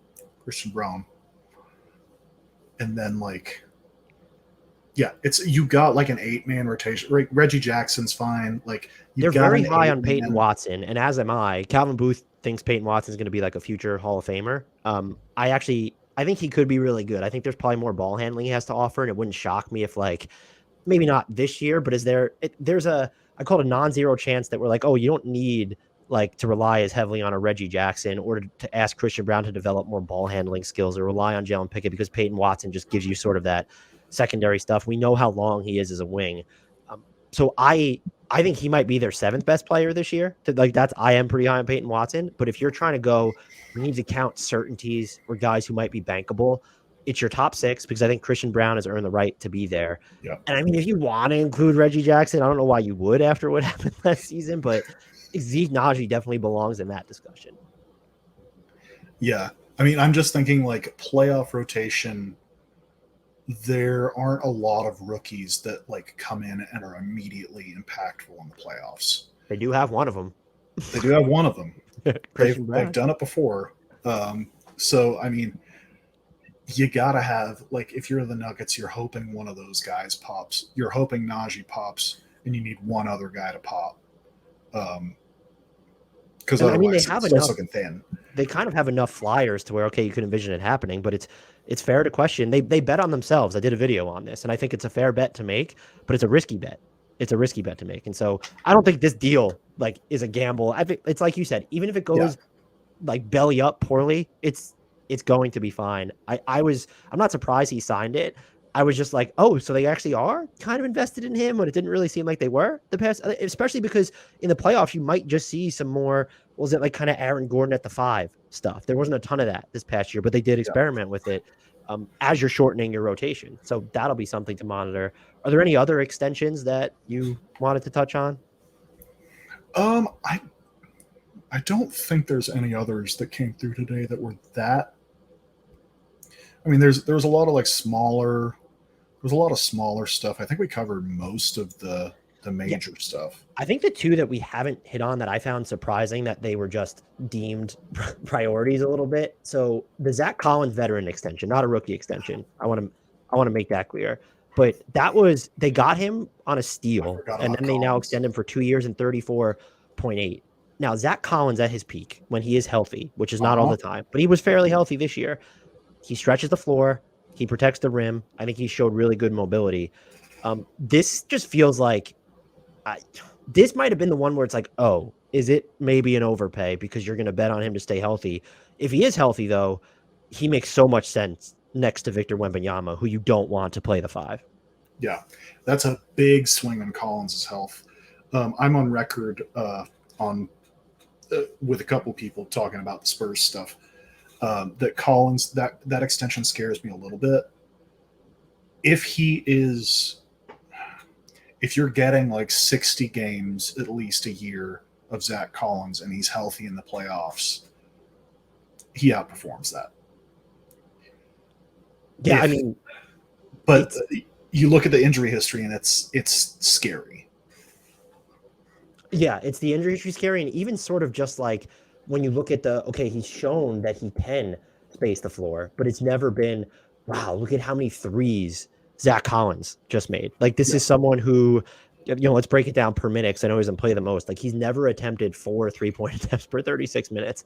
Brown, and then you got like an 8-man rotation. Right, Reggie Jackson's fine. Like they're very high on Peyton Watson, and as am I. Calvin Booth thinks Peyton Watson is going to be like a future Hall of Famer. I think he could be really good. I think there's probably more ball handling he has to offer, and it wouldn't shock me if maybe not this year, but there's I call it a non-zero chance that we're like, oh, you don't need to rely as heavily on a Reggie Jackson or to ask Christian Brown to develop more ball handling skills or rely on Jalen Pickett, because Peyton Watson just gives you sort of that secondary stuff. We know how long he is as a wing. So I think he might be their 7th best player this year. I am pretty high on Peyton Watson, but if you're trying to go, we need to count certainties or guys who might be bankable, it's your top 6, because I think Christian Brown has earned the right to be there. Yeah. And I mean, if you want to include Reggie Jackson, I don't know why you would after what happened last season, but Zeke Nnaji definitely belongs in that discussion. Yeah. I mean, I'm just thinking playoff rotation. There aren't a lot of rookies that come in and are immediately impactful in the playoffs. They do have one of them. They've done it before. So, I mean, you got to have, if you're the Nuggets, you're hoping one of those guys pops. You're hoping Nnaji pops, and you need one other guy to pop. Because otherwise, they have enough, looking thin. They kind of have enough flyers to where, okay, you could envision it happening, but it's fair to question. They bet on themselves. I did a video on this, and I think it's a fair bet to make, but it's a risky bet. It's a risky bet to make. And so I don't think this deal is a gamble. I think it's like you said, even if it goes belly up poorly, it's going to be fine. I'm not surprised he signed it. I was just like, oh, so they actually are kind of invested in him when it didn't really seem like they were the past, especially because in the playoffs, you might just see some more, was it kind of Aaron Gordon at the 5 stuff? There wasn't a ton of that this past year, but they did experiment with it as you're shortening your rotation. So that'll be something to monitor. Are there any other extensions that you wanted to touch on? I don't think there's any others that came through today that were that. I mean, there's a lot of smaller. There's a lot of smaller stuff. I think we covered most of the major stuff. I think the 2 that we haven't hit on that I found surprising that they were just deemed priorities a little bit. So the Zach Collins veteran extension, not a rookie extension. I want to make that clear. But they got him on a steal, and then they now extend him for 2 years and 34.8. Now, Zach Collins at his peak, when he is healthy, which is not all the time, but he was fairly healthy this year. He stretches the floor. He protects the rim. I think he showed really good mobility. This just feels like this might have been the one where it's oh, is it maybe an overpay because you're going to bet on him to stay healthy? If he is healthy, though, he makes so much sense next to Victor Wembanyama, who you don't want to play the 5. Yeah, that's a big swing on Collins' health. I'm on record with a couple people talking about the Spurs stuff. That Collins, that extension scares me a little bit. If you're getting 60 games at least a year of Zach Collins and he's healthy in the playoffs, he outperforms that. Yeah, I mean, but you look at the injury history and it's scary. Yeah, it's the injury history scary, and even sort of just when you look at he's shown that he can space the floor, but it's never been, wow, look at how many threes Zach Collins just made. Like, this is someone who, let's break it down per minute because I know he doesn't play the most. Like, he's never attempted 4 3-point attempts per 36 minutes.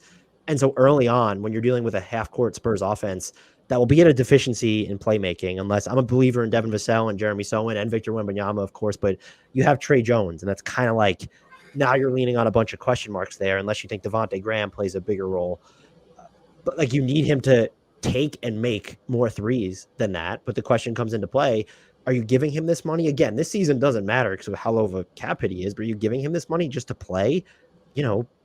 And so early on, when you're dealing with a half-court Spurs offense, that will be at a deficiency in playmaking, unless I'm a believer in Devin Vassell and Jeremy Sohan and Victor Wembanyama, of course, but you have Trey Jones, and that's kind of like now you're leaning on a bunch of question marks there, unless you think Devontae Graham plays a bigger role. But like, you need him to take and make more threes than that. But the question comes into play, are you giving him this money? Again, this season doesn't matter because of how low of a cap hit he is, but are you giving him this money just to play,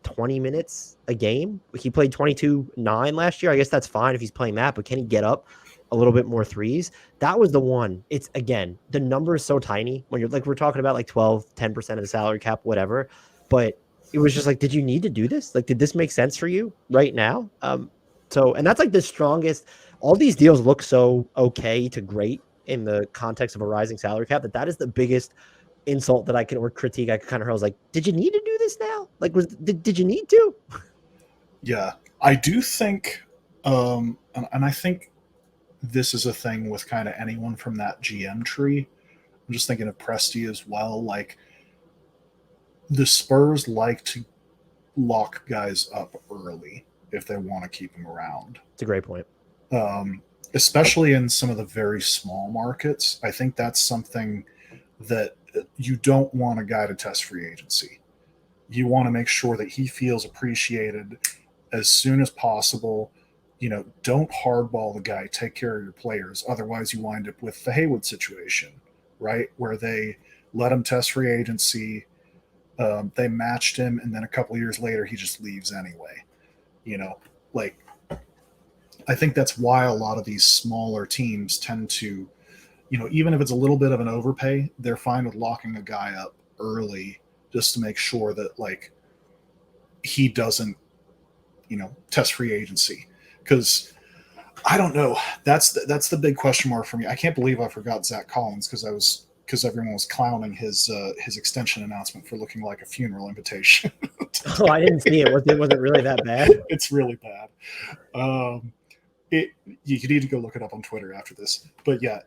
20 minutes a game? He played 22-9 last year. I guess that's fine if he's playing that, but can he get up a little bit more threes? That was the one. It's, again, the number is so tiny when you're like, we're talking about like 12-10% of the salary cap, whatever. But it was just like, did you need to do this? Like, did this make sense for you right now? And that's like the strongest. All these deals look so okay to great in the context of a rising salary cap that is the biggest insult that I can, or critique I could kind of hurl. Is like, did you need to do this now? Like, did you need to? Yeah, I do think, and I think this is a thing with kind of anyone from that GM tree. I'm just thinking of Presti as well. Like, the Spurs like to lock guys up early if they want to keep them around. It's a great point. Especially in some of the very small markets. I think that's something that you don't want a guy to test free agency. You want to make sure that he feels appreciated as soon as possible. Don't hardball the guy. Take care of your players. Otherwise, you wind up with the Haywood situation, right? Where they let him test free agency. They matched him, and then a couple of years later, he just leaves anyway. I think that's why a lot of these smaller teams tend to, even if it's a little bit of an overpay, they're fine with locking a guy up early just to make sure that, like, he doesn't, test free agency. Because I don't know. That's the big question mark for me. I can't believe I forgot Zach Collins because everyone was clowning his extension announcement for looking like a funeral invitation. Oh, I didn't see it. It wasn't really that bad. It's really bad. You could even go look it up on Twitter after this. But yeah,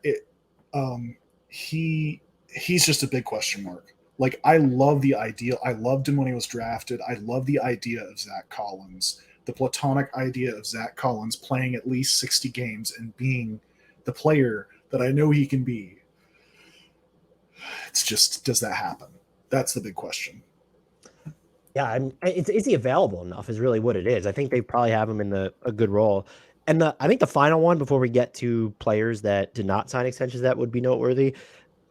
he's just a big question mark. Like, I love the idea. I loved him when he was drafted. I love the idea of Zach Collins, the platonic idea of Zach Collins playing at least 60 games and being the player that I know he can be. It's just, does that happen? That's the big question. Yeah, is he available enough is really what it is. I think they probably have him in a good role. And I think the final one before we get to players that did not sign extensions that would be noteworthy,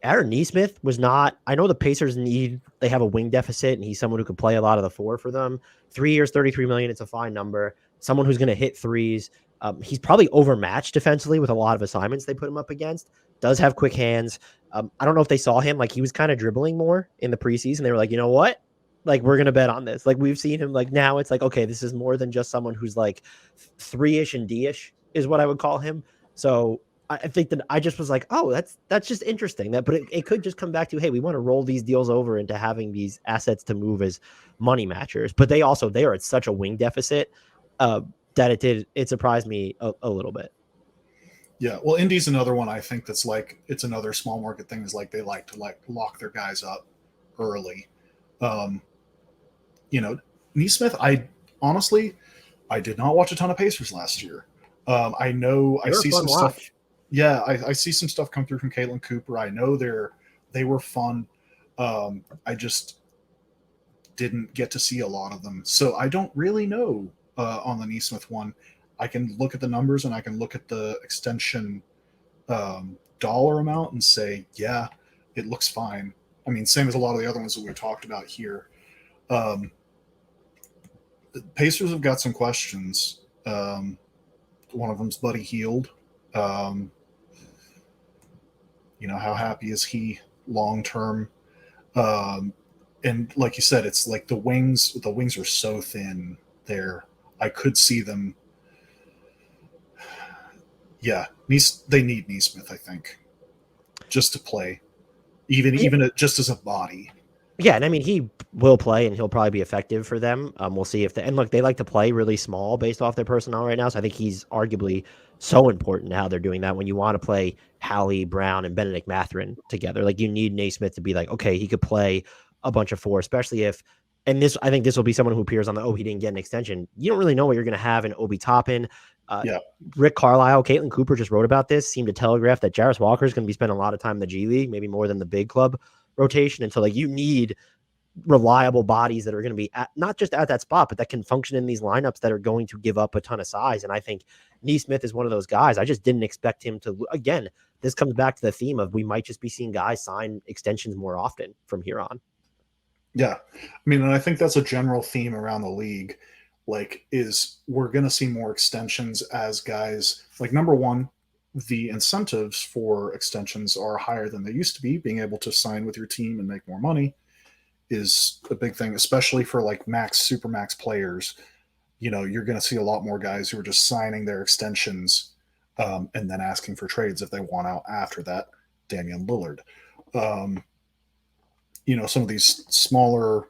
Aaron Nesmith was not. I know the Pacers they have a wing deficit, and he's someone who could play a lot of the four for them. 3 years, $33 million. It's a fine number. Someone who's going to hit threes. He's probably overmatched defensively with a lot of assignments they put him up against. Does have quick hands. I don't know if they saw him. Like, he was kind of dribbling more in the preseason. They were like, you know what? Like, we're going to bet on this. Like, we've seen him. Like, now it's like, okay, this is more than just someone who's like 3-ish and D-ish is what I would call him. So I think that I just was like, oh, that's just interesting. But it could just come back to, hey, we want to roll these deals over into having these assets to move as money matchers. But they are at such a wing deficit that it surprised me a little bit. Yeah, well, Indy's another one I think that's like, it's another small market thing, is like they like to lock their guys up early. Nesmith, I did not watch a ton of Pacers last year. I know I see some stuff. Yeah, I see some stuff come through from Caitlin Cooper. I know they were fun. I just didn't get to see a lot of them, so I don't really know on the Nesmith one. I can look at the numbers and I can look at the extension dollar amount and say, yeah, it looks fine. I mean, same as a lot of the other ones that we've talked about here. The Pacers have got some questions. One of them's Buddy Hield. How happy is he long term? And like you said, it's like the wings are so thin there. I could see them. Yeah, they need Nesmith, I think, just to play, even just as a body. Yeah, and I mean he will play and he'll probably be effective for them. We'll see if and look, they like to play really small based off their personnel right now. So I think he's arguably so important to how they're doing that when you want to play Hallie, Brown, and Benedict Mathurin together. Like you need Naismith to be like, okay, he could play a bunch of four, especially if and this I think this will be someone who appears on the he didn't get an extension. You don't really know what you're gonna have in Obi Toppin. Yeah. Rick Carlisle, Caitlin Cooper just wrote about this, seemed to telegraph that Jarris Walker is going to be spending a lot of time in the G League, maybe more than the big club rotation. And so like you need reliable bodies that are going to be not just at that spot, but that can function in these lineups that are going to give up a ton of size. And I think Nesmith is one of those guys. I just didn't expect him to. Again, this comes back to the theme of we might just be seeing guys sign extensions more often from here on. Yeah. I mean, and I think that's a general theme around the league. Like, is we're going to see more extensions as guys, like, number one, the incentives for extensions are higher than they used to be. Being able to sign with your team and make more money is a big thing, especially for like super max players. You know, you're going to see a lot more guys who are just signing their extensions and then asking for trades if they want out after that. Damian Lillard. You know, some of these smaller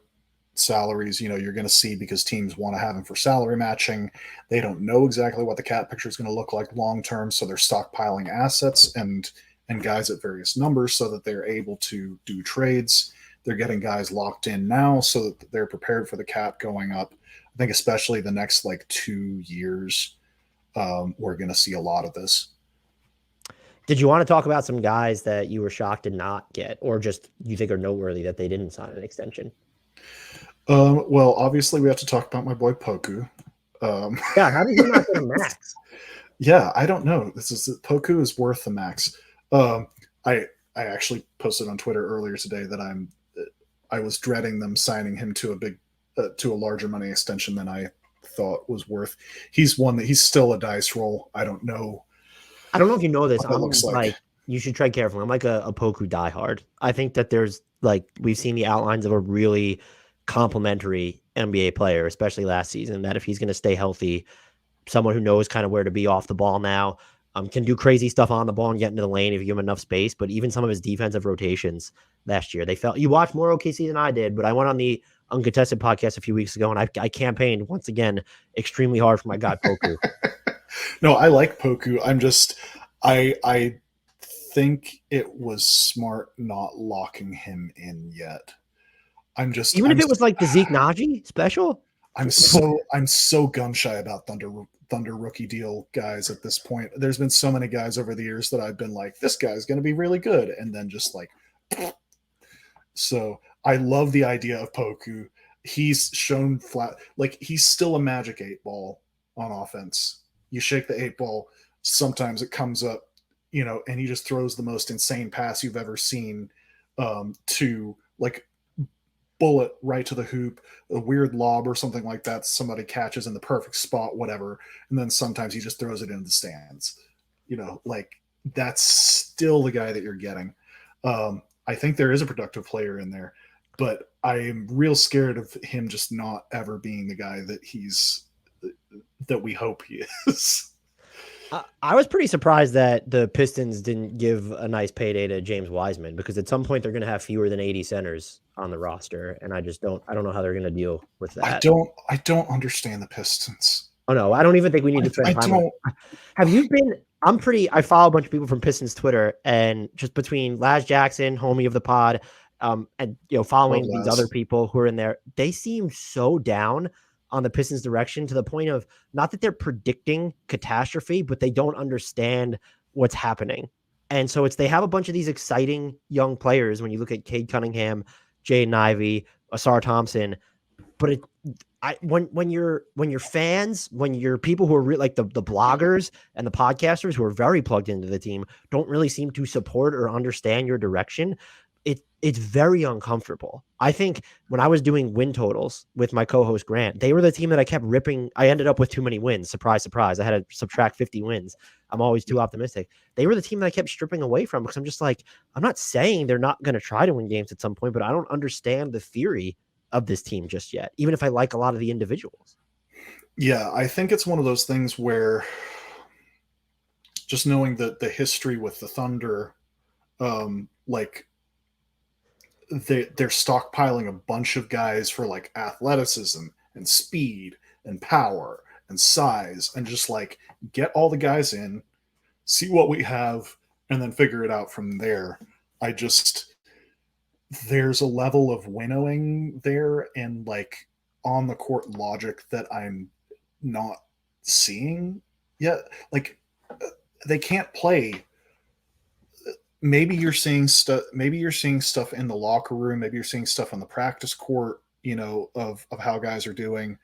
salaries, you know, you're going to see because teams want to have them for salary matching. They don't know exactly what the cap picture is going to look like long term, so they're stockpiling assets and guys at various numbers so that they're able to do trades. They're getting guys locked in now so that they're prepared for the cap going up. I think especially the next like 2 years, we're going to see a lot of this. Did you want to talk about some guys that you were shocked to not get, or just you think are noteworthy that they didn't sign an extension? Well, obviously we have to talk about my boy Poku. Yeah, how did he not get a max? Yeah, I don't know. Poku is worth the max. I actually posted on Twitter earlier today that I was dreading them signing him to a larger money extension than I thought was worth. He's still a dice roll. I don't know. I don't know if you know this. I'm like you should tread carefully. I'm like a Poku diehard. I think that there's like we've seen the outlines of a really complimentary NBA player, especially last season. That if he's going to stay healthy, someone who knows kind of where to be off the ball now, can do crazy stuff on the ball and get into the lane if you give him enough space. But even some of his defensive rotations last year, you watched more OKC than I did, but I went on the Uncontested podcast a few weeks ago and I campaigned once again extremely hard for my guy Poku. No, I like Poku. I think it was smart not locking him in yet. If it was like the Zeke Nnaji special. I'm so gun shy about Thunder rookie deal guys at this point. There's been so many guys over the years that I've been like, this guy's going to be really good, and then just like. So I love the idea of Poku. He's shown flat, like he's still a magic 8-ball on offense. You shake the 8-ball, sometimes it comes up, you know, and he just throws the most insane pass you've ever seen to like bullet right to the hoop, a weird lob or something like that. Somebody catches in the perfect spot, whatever. And then sometimes he just throws it into the stands, you know, like that's still the guy that you're getting. I think there is a productive player in there, but I am real scared of him just not ever being the guy that we hope he is. I was pretty surprised that the Pistons didn't give a nice payday to James Wiseman, because at some point they're going to have fewer than 80 centers on the roster, and I don't know how they're going to deal with that. I don't understand the Pistons. Oh no, I don't even think we need to spend time on it. Have you been? I follow a bunch of people from Pistons Twitter, and just between Laz Jackson, homie of the pod, and following these other people who are in there, they seem so down on the Pistons direction to the point of not that they're predicting catastrophe, but they don't understand what's happening. And so they have a bunch of these exciting young players. When you look at Cade Cunningham, Jaden Ivey, Asar Thompson, but when you're fans, when you're people who are like the bloggers and the podcasters who are very plugged into the team, don't really seem to support or understand your direction, it's very uncomfortable. I think when I was doing win totals with my co-host Grant, they were the team that I kept ripping. I ended up with too many wins. Surprise, surprise. I had to subtract 50 wins. I'm always too optimistic. They were the team that I kept stripping away from, because I'm just like, I'm not saying they're not going to try to win games at some point, but I don't understand the theory of this team just yet, even if I like a lot of the individuals. Yeah, I think it's one of those things where just knowing the history with the Thunder, like they're stockpiling a bunch of guys for like athleticism and speed and power and size, and just like get all the guys in, see what we have, and then figure it out from there. I just there's a level of winnowing there and like on the court logic that I'm not seeing yet. Like they can't play. Maybe you're seeing stuff. Maybe you're seeing stuff in the locker room. Maybe you're seeing stuff on the practice court. Of how guys are doing,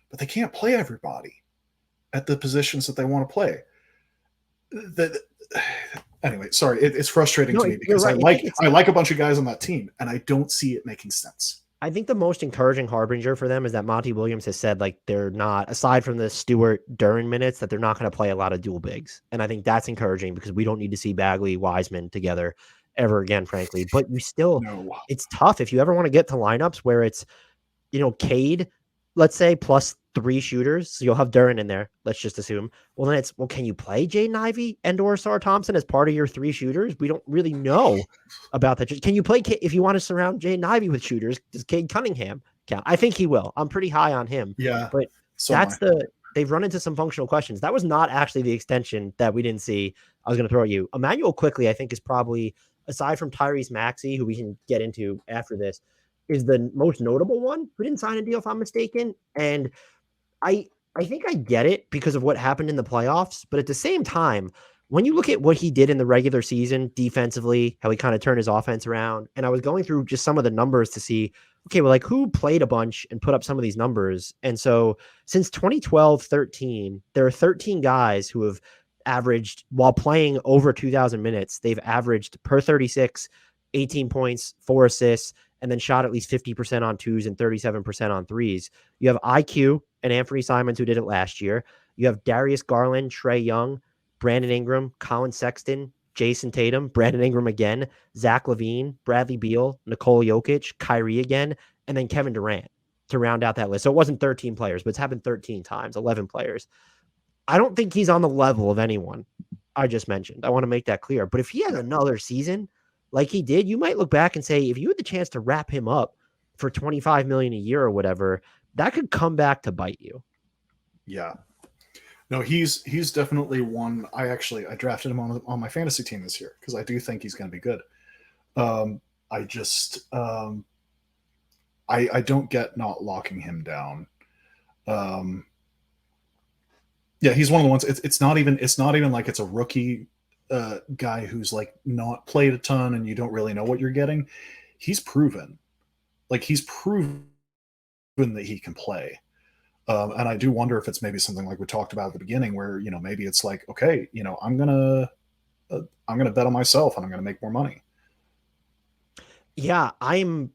but they can't play everybody at the positions that they want to play. Anyway, sorry, it's frustrating to me because right. I like a bunch of guys on that team, and I don't see it making sense. I think the most encouraging harbinger for them is that Monty Williams has said like they're not, aside from the Stewart Duren minutes, that they're not going to play a lot of dual bigs. And I think that's encouraging because we don't need to see Bagley, Wiseman together ever again, frankly. But you still, it's tough if you ever want to get to lineups where it's, Cade, let's say, plus 3 shooters. So you'll have Duren in there. Let's just assume. Well, then it's, can you play Jaden Ivey and or Sar Thompson as part of your 3 shooters? We don't really know about that. Can you play, if you want to surround Jaden Ivey with shooters, does Cade Cunningham count? I think he will. I'm pretty high on him. Yeah. But they've run into some functional questions. That was not actually the extension that we didn't see. I was going to throw at you. Immanuel Quickley, I think, is probably, aside from Tyrese Maxey, who we can get into after this, is the most notable one who didn't sign a deal, if I'm mistaken. And I think I get it because of what happened in the playoffs. But at the same time, when you look at what he did in the regular season defensively, how he kind of turned his offense around, and I was going through just some of the numbers to see, okay, well, like who played a bunch and put up some of these numbers. And so since 2012-13, there are 13 guys who have averaged, while playing over 2,000 minutes, they've averaged per 36, 18 points, 4 assists, and then shot at least 50% on 2s and 37% on 3s. You have IQ and Anthony Simons, who did it last year. You have Darius Garland, Trae Young, Brandon Ingram, Colin Sexton, Jason Tatum, Brandon Ingram again, Zach LaVine, Bradley Beal, Nikola Jokic, Kyrie again, and then Kevin Durant to round out that list. So it wasn't 13 players, but it's happened 13 times, 11 players. I don't think he's on the level of anyone I just mentioned. I want to make that clear. But if he has another season like he did, you might look back and say, if you had the chance to wrap him up for $25 million a year or whatever, that could come back to bite you. Yeah. No, he's definitely one. I drafted him on my fantasy team this year because I do think he's going to be good. I don't get not locking him down. Yeah, he's one of the ones. It's not even like it's a rookie guy who's like not played a ton and you don't really know what you're getting. He's proven that he can play. And I do wonder if it's maybe something like we talked about at the beginning where, maybe it's like, okay, I'm going to bet on myself and I'm going to make more money. Yeah, I'm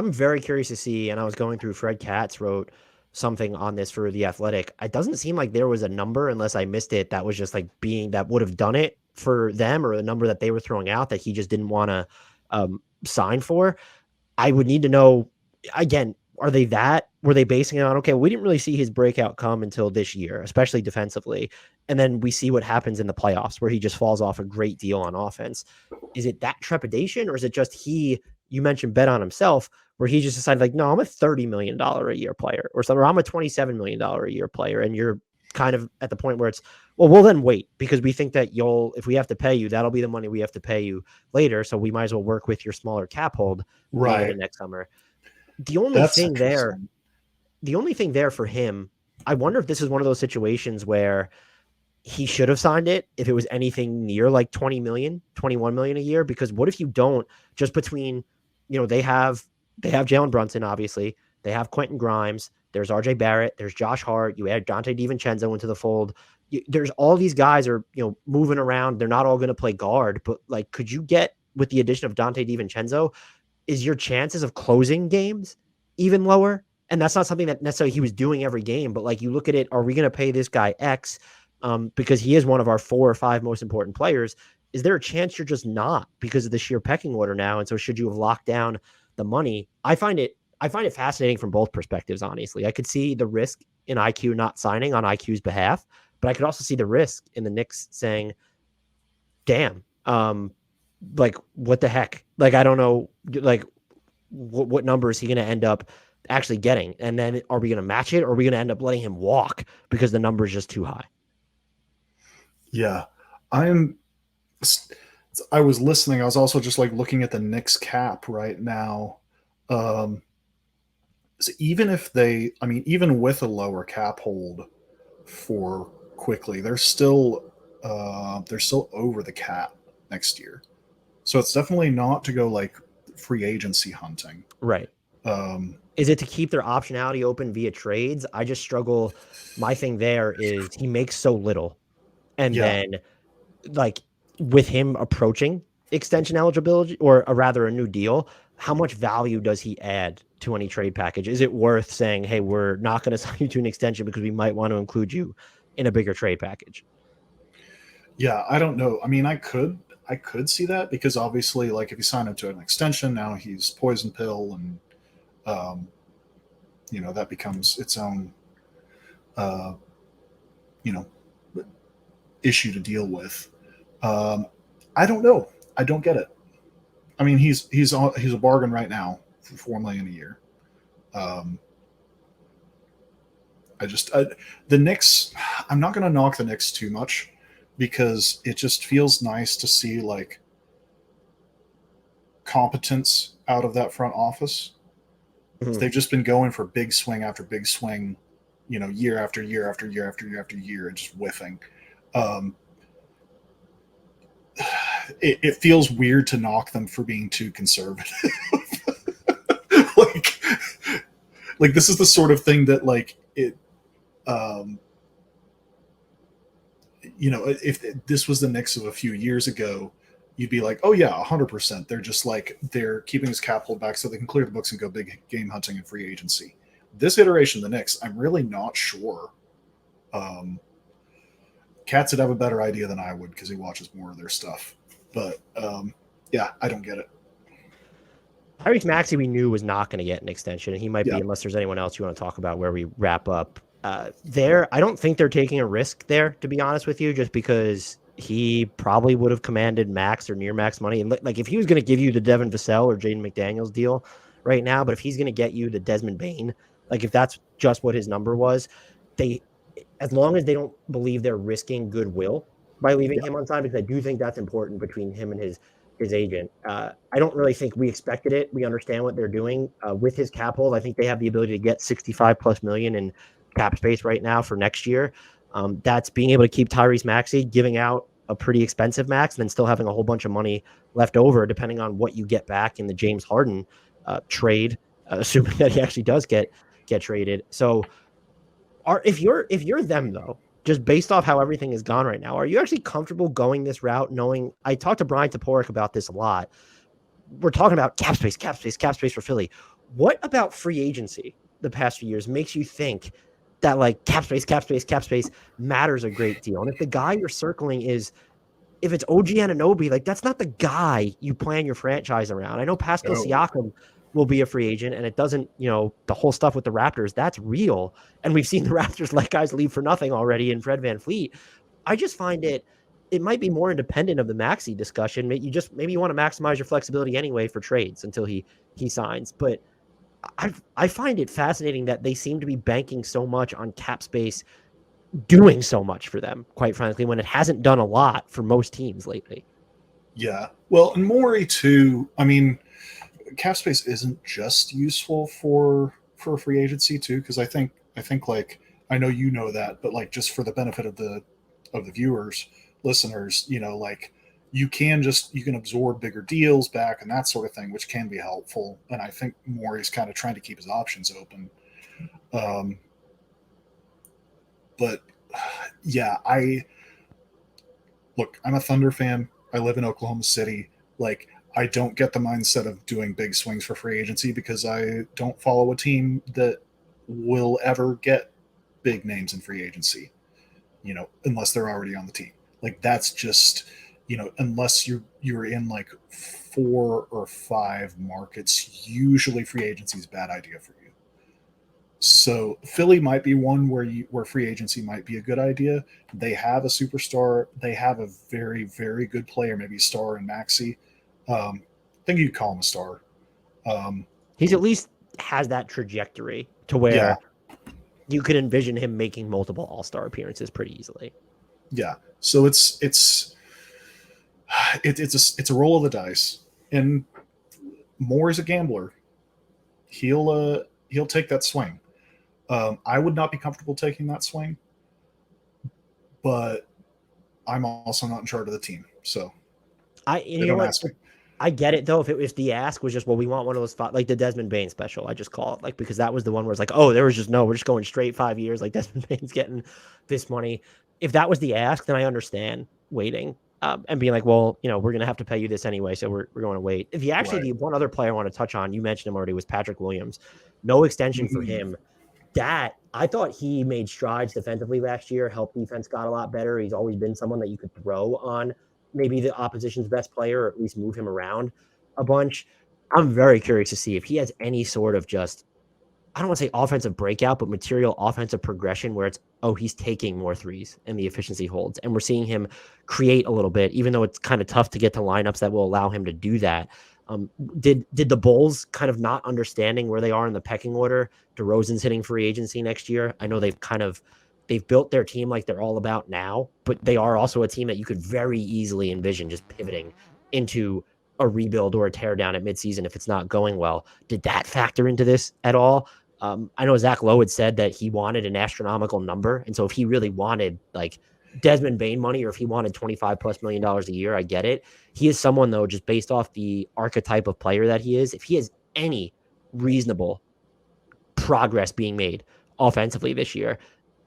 very curious to see. And I was going through, Fred Katz wrote something on this for The Athletic. It doesn't seem like there was a number, unless I missed it, that was just like that would have done it for them, or a number that they were throwing out that he just didn't want to sign for. I would need to know, again, were they basing it on, okay, we didn't really see his breakout come until this year, especially defensively. And then we see what happens in the playoffs where he just falls off a great deal on offense. Is it that trepidation, or is it just you mentioned bet on himself, where he just decided like, no, I'm a $30 million a year player or something, or I'm a $27 million a year player. And you're kind of at the point where it's, well, we'll then wait because we think that if we have to pay you, that'll be the money we have to pay you later. So we might as well work with your smaller cap hold the next summer. The only thing there for him, I wonder if this is one of those situations where he should have signed it if it was anything near like 20 million, 21 million a year, because what if you don't, just between, they have Jalen Brunson, obviously, they have Quentin Grimes, there's RJ Barrett, there's Josh Hart, you add Dante DiVincenzo into the fold. There's all these guys are, moving around. They're not all going to play guard, but like, could you get, with the addition of Dante DiVincenzo, is your chances of closing games even lower? And that's not something that necessarily he was doing every game, but like, you look at it, are we going to pay this guy X because he is one of our 4 or 5 most important players? Is there a chance you're just not, because of the sheer pecking order now? And so should you have locked down the money? I find it fascinating from both perspectives, honestly. I could see the risk in IQ not signing on IQ's behalf, but I could also see the risk in the Knicks saying, damn, like, what the heck? Like, I don't know. Like, what number is he going to end up actually getting? And then are we going to match it, or are we going to end up letting him walk because the number is just too high? Yeah. I'm I was listening. I was also just like looking at the Knicks cap right now. So even if they, I mean, even with a lower cap hold for Quickley, they're still over the cap next year. So it's definitely not to go like free agency hunting. Right. Um, Is it to keep their optionality open via trades? I just struggle. My thing there is he makes so little. And yeah, then, like, with him approaching extension eligibility, or rather a new deal, how much value does he add to any trade package? Is it worth saying, hey, we're not going to sign you to an extension because we might want to include you in a bigger trade package? yeah. I don't know. I mean, I could see that because obviously, like if you sign him to an extension, now he's poison pill, and um, that becomes its own uh, you know issue to deal with. Um, I don't know. I don't get it. I mean, he's a bargain right now for $4 million a year. Um, the Knicks. I'm not going to knock the Knicks too much because it just feels nice to see like competence out of that front office. Mhm. They've just been going for big swing after big swing, year after year after year after year after year, and just whiffing. Um, it feels weird to knock them for being too conservative. like, like this is the sort of thing that like it. Um, if this was the Knicks of a few years ago, you'd be like, oh yeah, 100%. They're keeping his cap hold back so they can clear the books and go big game hunting and free agency. This iteration of the Knicks, I'm really not sure. Um, Katz would have a better idea than I would because he watches more of their stuff. But yeah, I don't get it. Tyrese Maxey, we knew was not going to get an extension, and he might be, Yeah. unless there's anyone else you want to talk about where we wrap up. I don't think they're taking a risk there, to be honest with you, just because he probably would have commanded max or near max money. And like, if he was going to give you the Devin Vassell or Jaden McDaniels deal right now, but if he's going to get you the Desmond Bane, like if that's just what his number was, they, as long as they don't believe they're risking goodwill by leaving Yeah. him unsigned, because I do think that's important between him and his agent. I don't really think we expected it. We understand what they're doing with his cap hold. I think they have the ability to get 65 plus million in cap space right now for next year. That's being able to keep Tyrese Maxey, giving out a pretty expensive max, and then still having a whole bunch of money left over, depending on what you get back in the James Harden trade, assuming that he actually does get traded. So, if you're them though, just based off how everything is gone right now, are you actually comfortable going this route? Knowing, I talked to Brian Toporek about this a lot. We're talking about cap space, cap space, cap space for Philly. What about free agency the past few years makes you think that like cap space, cap space, cap space matters a great deal? And if the guy you're circling is, if it's OG Anunoby, like that's not the guy you plan your franchise around. I know Pascal No. Siakam will be a free agent, and it doesn't, the whole stuff with the Raptors, that's real. And we've seen the Raptors let guys leave for nothing already in Fred VanVleet. I just find it might be more independent of the Maxey discussion. Maybe you want to maximize your flexibility anyway for trades until he signs. But I find it fascinating that they seem to be banking so much on cap space doing so much for them, quite frankly, when it hasn't done a lot for most teams lately. Yeah. Well, and Morey too. I mean, cap space isn't just useful for free agency too, because I think like I know you know that, but like just for the benefit of the viewers, listeners, like you can absorb bigger deals back and that sort of thing, which can be helpful. And I think Morey's kind of trying to keep his options open. Um, but yeah, I'm a Thunder fan. I live in Oklahoma City. Like, I don't get the mindset of doing big swings for free agency because I don't follow a team that will ever get big names in free agency, unless they're already on the team. Like, that's just, unless you're in like 4 or 5 markets, usually free agency is a bad idea for you. So Philly might be one where free agency might be a good idea. They have a superstar. They have a very, very good player, maybe a star in Maxey. I think you'd call him a star. Um, He's at least has that trajectory to where you could envision him making multiple All-Star appearances pretty easily. Yeah. So it's a roll of the dice, and Moore is a gambler. He'll take that swing. I would not be comfortable taking that swing, but I'm also not in charge of the team, so you know what? I get it though. If the ask was just, well, we want one of those like the Desmond Bain special, I just call it like, because that was the one where it's like, oh, there was just no, we're just going straight 5 years. Like Desmond Bain's getting this money. If that was the ask, then I understand waiting and being like, well, you know, we're gonna have to pay you this anyway, so we're going to wait. If you actually, the one other player I want to touch on, you mentioned him already, was Patrick Williams. No extension for him. That I thought he made strides defensively last year. Help defense got a lot better. He's always been someone that you could throw on maybe the opposition's best player, or at least move him around a bunch. I'm very curious to see if he has any sort of just, I don't want to say offensive breakout, but material offensive progression where it's, oh, he's taking more threes and the efficiency holds. And we're seeing him create a little bit, even though it's kind of tough to get to lineups that will allow him to do that. Did the Bulls, kind of not understanding where they are in the pecking order, DeRozan's hitting free agency next year. I know they've built their team like they're all about now, but they are also a team that you could very easily envision just pivoting into a rebuild or a tear down at midseason if it's not going well. Did that factor into this at all? I know Zach Lowe had said that he wanted an astronomical number. And so if he really wanted like Desmond Bain money, or if he wanted $25+ million a year, I get it. He is someone, though, just based off the archetype of player that he is, if he has any reasonable progress being made offensively this year,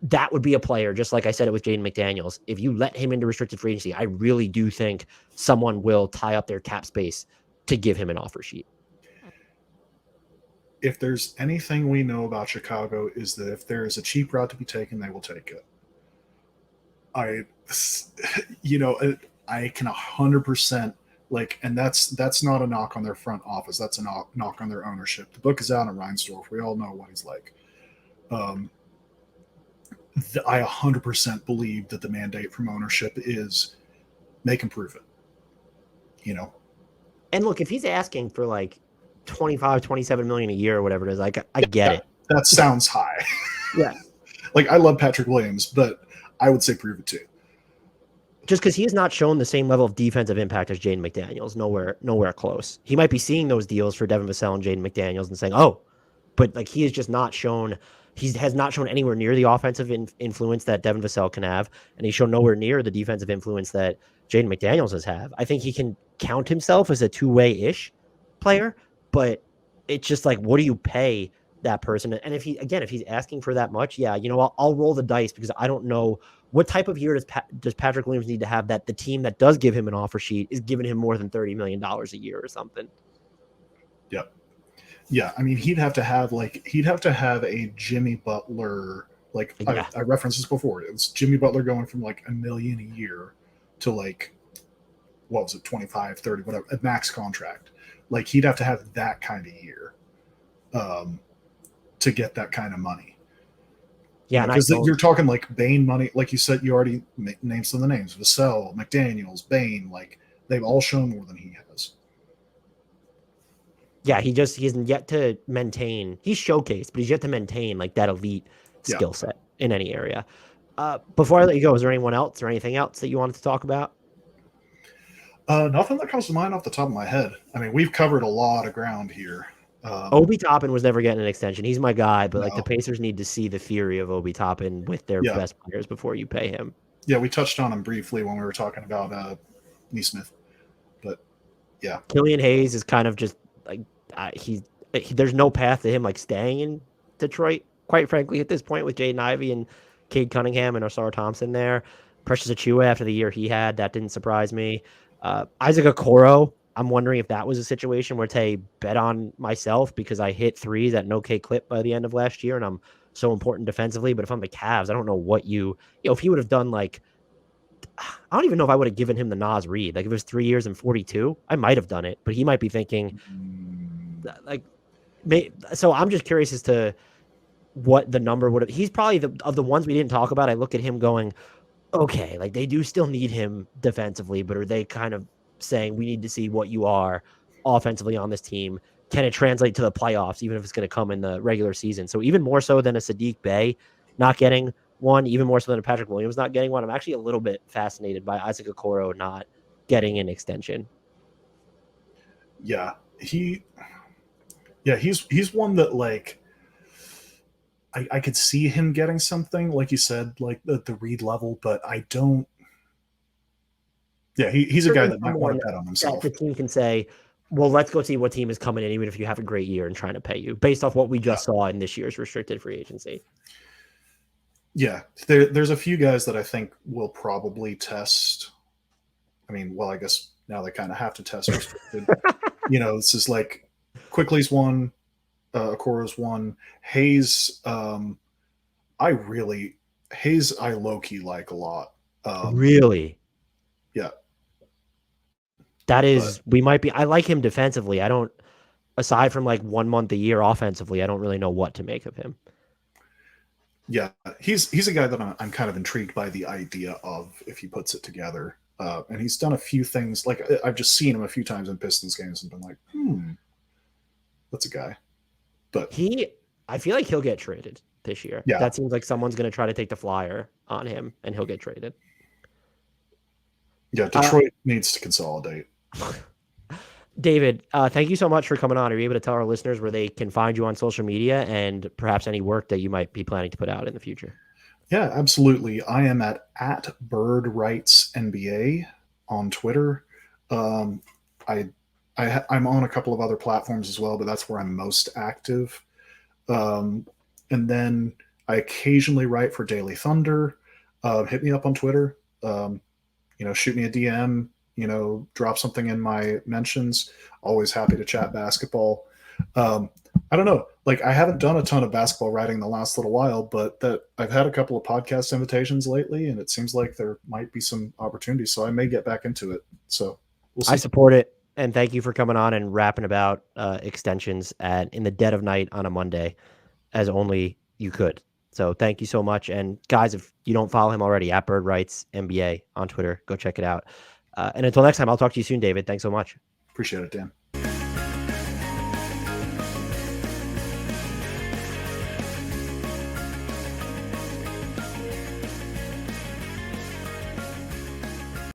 that would be a player, just like I said it with Jaden McDaniels. If you let him into restricted free agency, I really do think someone will tie up their cap space to give him an offer sheet. If there's anything we know about Chicago, is that if there is a cheap route to be taken, they will take it. I can 100% like, and that's not a knock on their front office. That's a knock on their ownership. The book is out on Reinsdorf. We all know what he's like. I 100% believe that the mandate from ownership is make him prove it. You know, and look, if he's asking for like 25, 27 million a year or whatever it is, like I get it. That sounds high. Yeah. Like, I love Patrick Williams, but I would say prove it too. Just because he has not shown the same level of defensive impact as Jaden McDaniels, nowhere close. He might be seeing those deals for Devin Vassell and Jaden McDaniels and saying, oh, but like he has just not shown, has not shown anywhere near the offensive influence that Devin Vassell can have, and he's shown nowhere near the defensive influence that Jaden McDaniels has have. I think he can count himself as a two-way-ish player, but it's just like, what do you pay that person? And if he's asking for that much, yeah, you know, I'll roll the dice, because I don't know what type of year does Patrick Williams need to have that the team that does give him an offer sheet is giving him more than $30 million a year or something. Yep. Yeah, I mean, he'd have to have a Jimmy Butler, like, yeah. I referenced this before. It was Jimmy Butler going from like $1 million a year to like, what was it, 25, 30, whatever, a max contract. Like, he'd have to have that kind of year to get that kind of money. Yeah, because you're talking like Bain money, like you said. You already named some of the names: Vassell, McDaniels, Bain. Like, they've all shown more than he has. Yeah, he hasn't yet to maintain. He's showcased, but he's yet to maintain like that elite skill set in any area. Before I let you go, is there anyone else or anything else that you wanted to talk about? Nothing that comes to mind off the top of my head. I mean, we've covered a lot of ground here. Obi Toppin was never getting an extension. He's my guy, but like the Pacers need to see the fury of Obi Toppin with their best players before you pay him. Yeah, we touched on him briefly when we were talking about Nesmith, but yeah, Killian Hayes is kind of just like there's no path to him like staying in Detroit, quite frankly, at this point, with Jaden Ivey and Cade Cunningham and Osar Thompson there. Precious Achiuwa, after the year he had, that didn't surprise me. Isaac Okoro, I'm wondering if that was a situation where Tay bet on myself because I hit threes at an okay clip by the end of last year and I'm so important defensively. But if I'm the Cavs, I don't know what if he would have done like, I don't even know if I would have given him the Nas Reed. Like if it was 3 years and 42, I might have done it, but he might be thinking like, so I'm just curious as to what the number would have. He's probably of the ones we didn't talk about. I look at him going, okay, like they do still need him defensively, but are they kind of saying we need to see what you are offensively on this team? can it translate to the playoffs, even if it's going to come in the regular season? So even more so than a Saddiq Bey not getting one, even more so than a Patrick Williams not getting one, I'm actually a little bit fascinated by Isaac Okoro not getting an extension. Yeah, he's one that like I could see him getting something, like you said, like the Reed level, but I don't. Yeah, he's a guy that might want to bet on himself. The team can say, well, let's go see what team is coming in, even if you have a great year and trying to pay you based off what we just saw in this year's restricted free agency. Yeah, there's a few guys that I think will probably test. I mean, well, I guess now they kind of have to test restricted. This is like Quickley's one, Okoro's one, Hayes. I low-key like a lot. Really? Yeah. That is, I like him defensively. I don't, aside from like 1 month a year offensively, I don't really know what to make of him. Yeah, he's a guy that I'm kind of intrigued by the idea of if he puts it together. And he's done a few things. Like I've just seen him a few times in Pistons games and been like, that's a guy. But I feel like he'll get traded this year. Yeah, that seems like someone's going to try to take the flyer on him, and he'll get traded. Yeah, Detroit needs to consolidate. David, thank you so much for coming on. Are you able to tell our listeners where they can find you on social media and perhaps any work that you might be planning to put out in the future? Yeah, absolutely. I am at BirdWritesNBA on Twitter. I'm on a couple of other platforms as well, but that's where I'm most active. And then I occasionally write for Daily Thunder. Hit me up on Twitter. Shoot me a DM. Drop something in my mentions. Always happy to chat basketball. I don't know. Like, I haven't done a ton of basketball writing the last little while, but I've had a couple of podcast invitations lately, and it seems like there might be some opportunities. So I may get back into it. So we'll see. I support it, and thank you for coming on and rapping about extensions in the dead of night on a Monday, as only you could. So thank you so much. And guys, if you don't follow him already, at Bird Writes NBA on Twitter, go check it out. And until next time, I'll talk to you soon, David. Thanks so much. Appreciate it, Dan.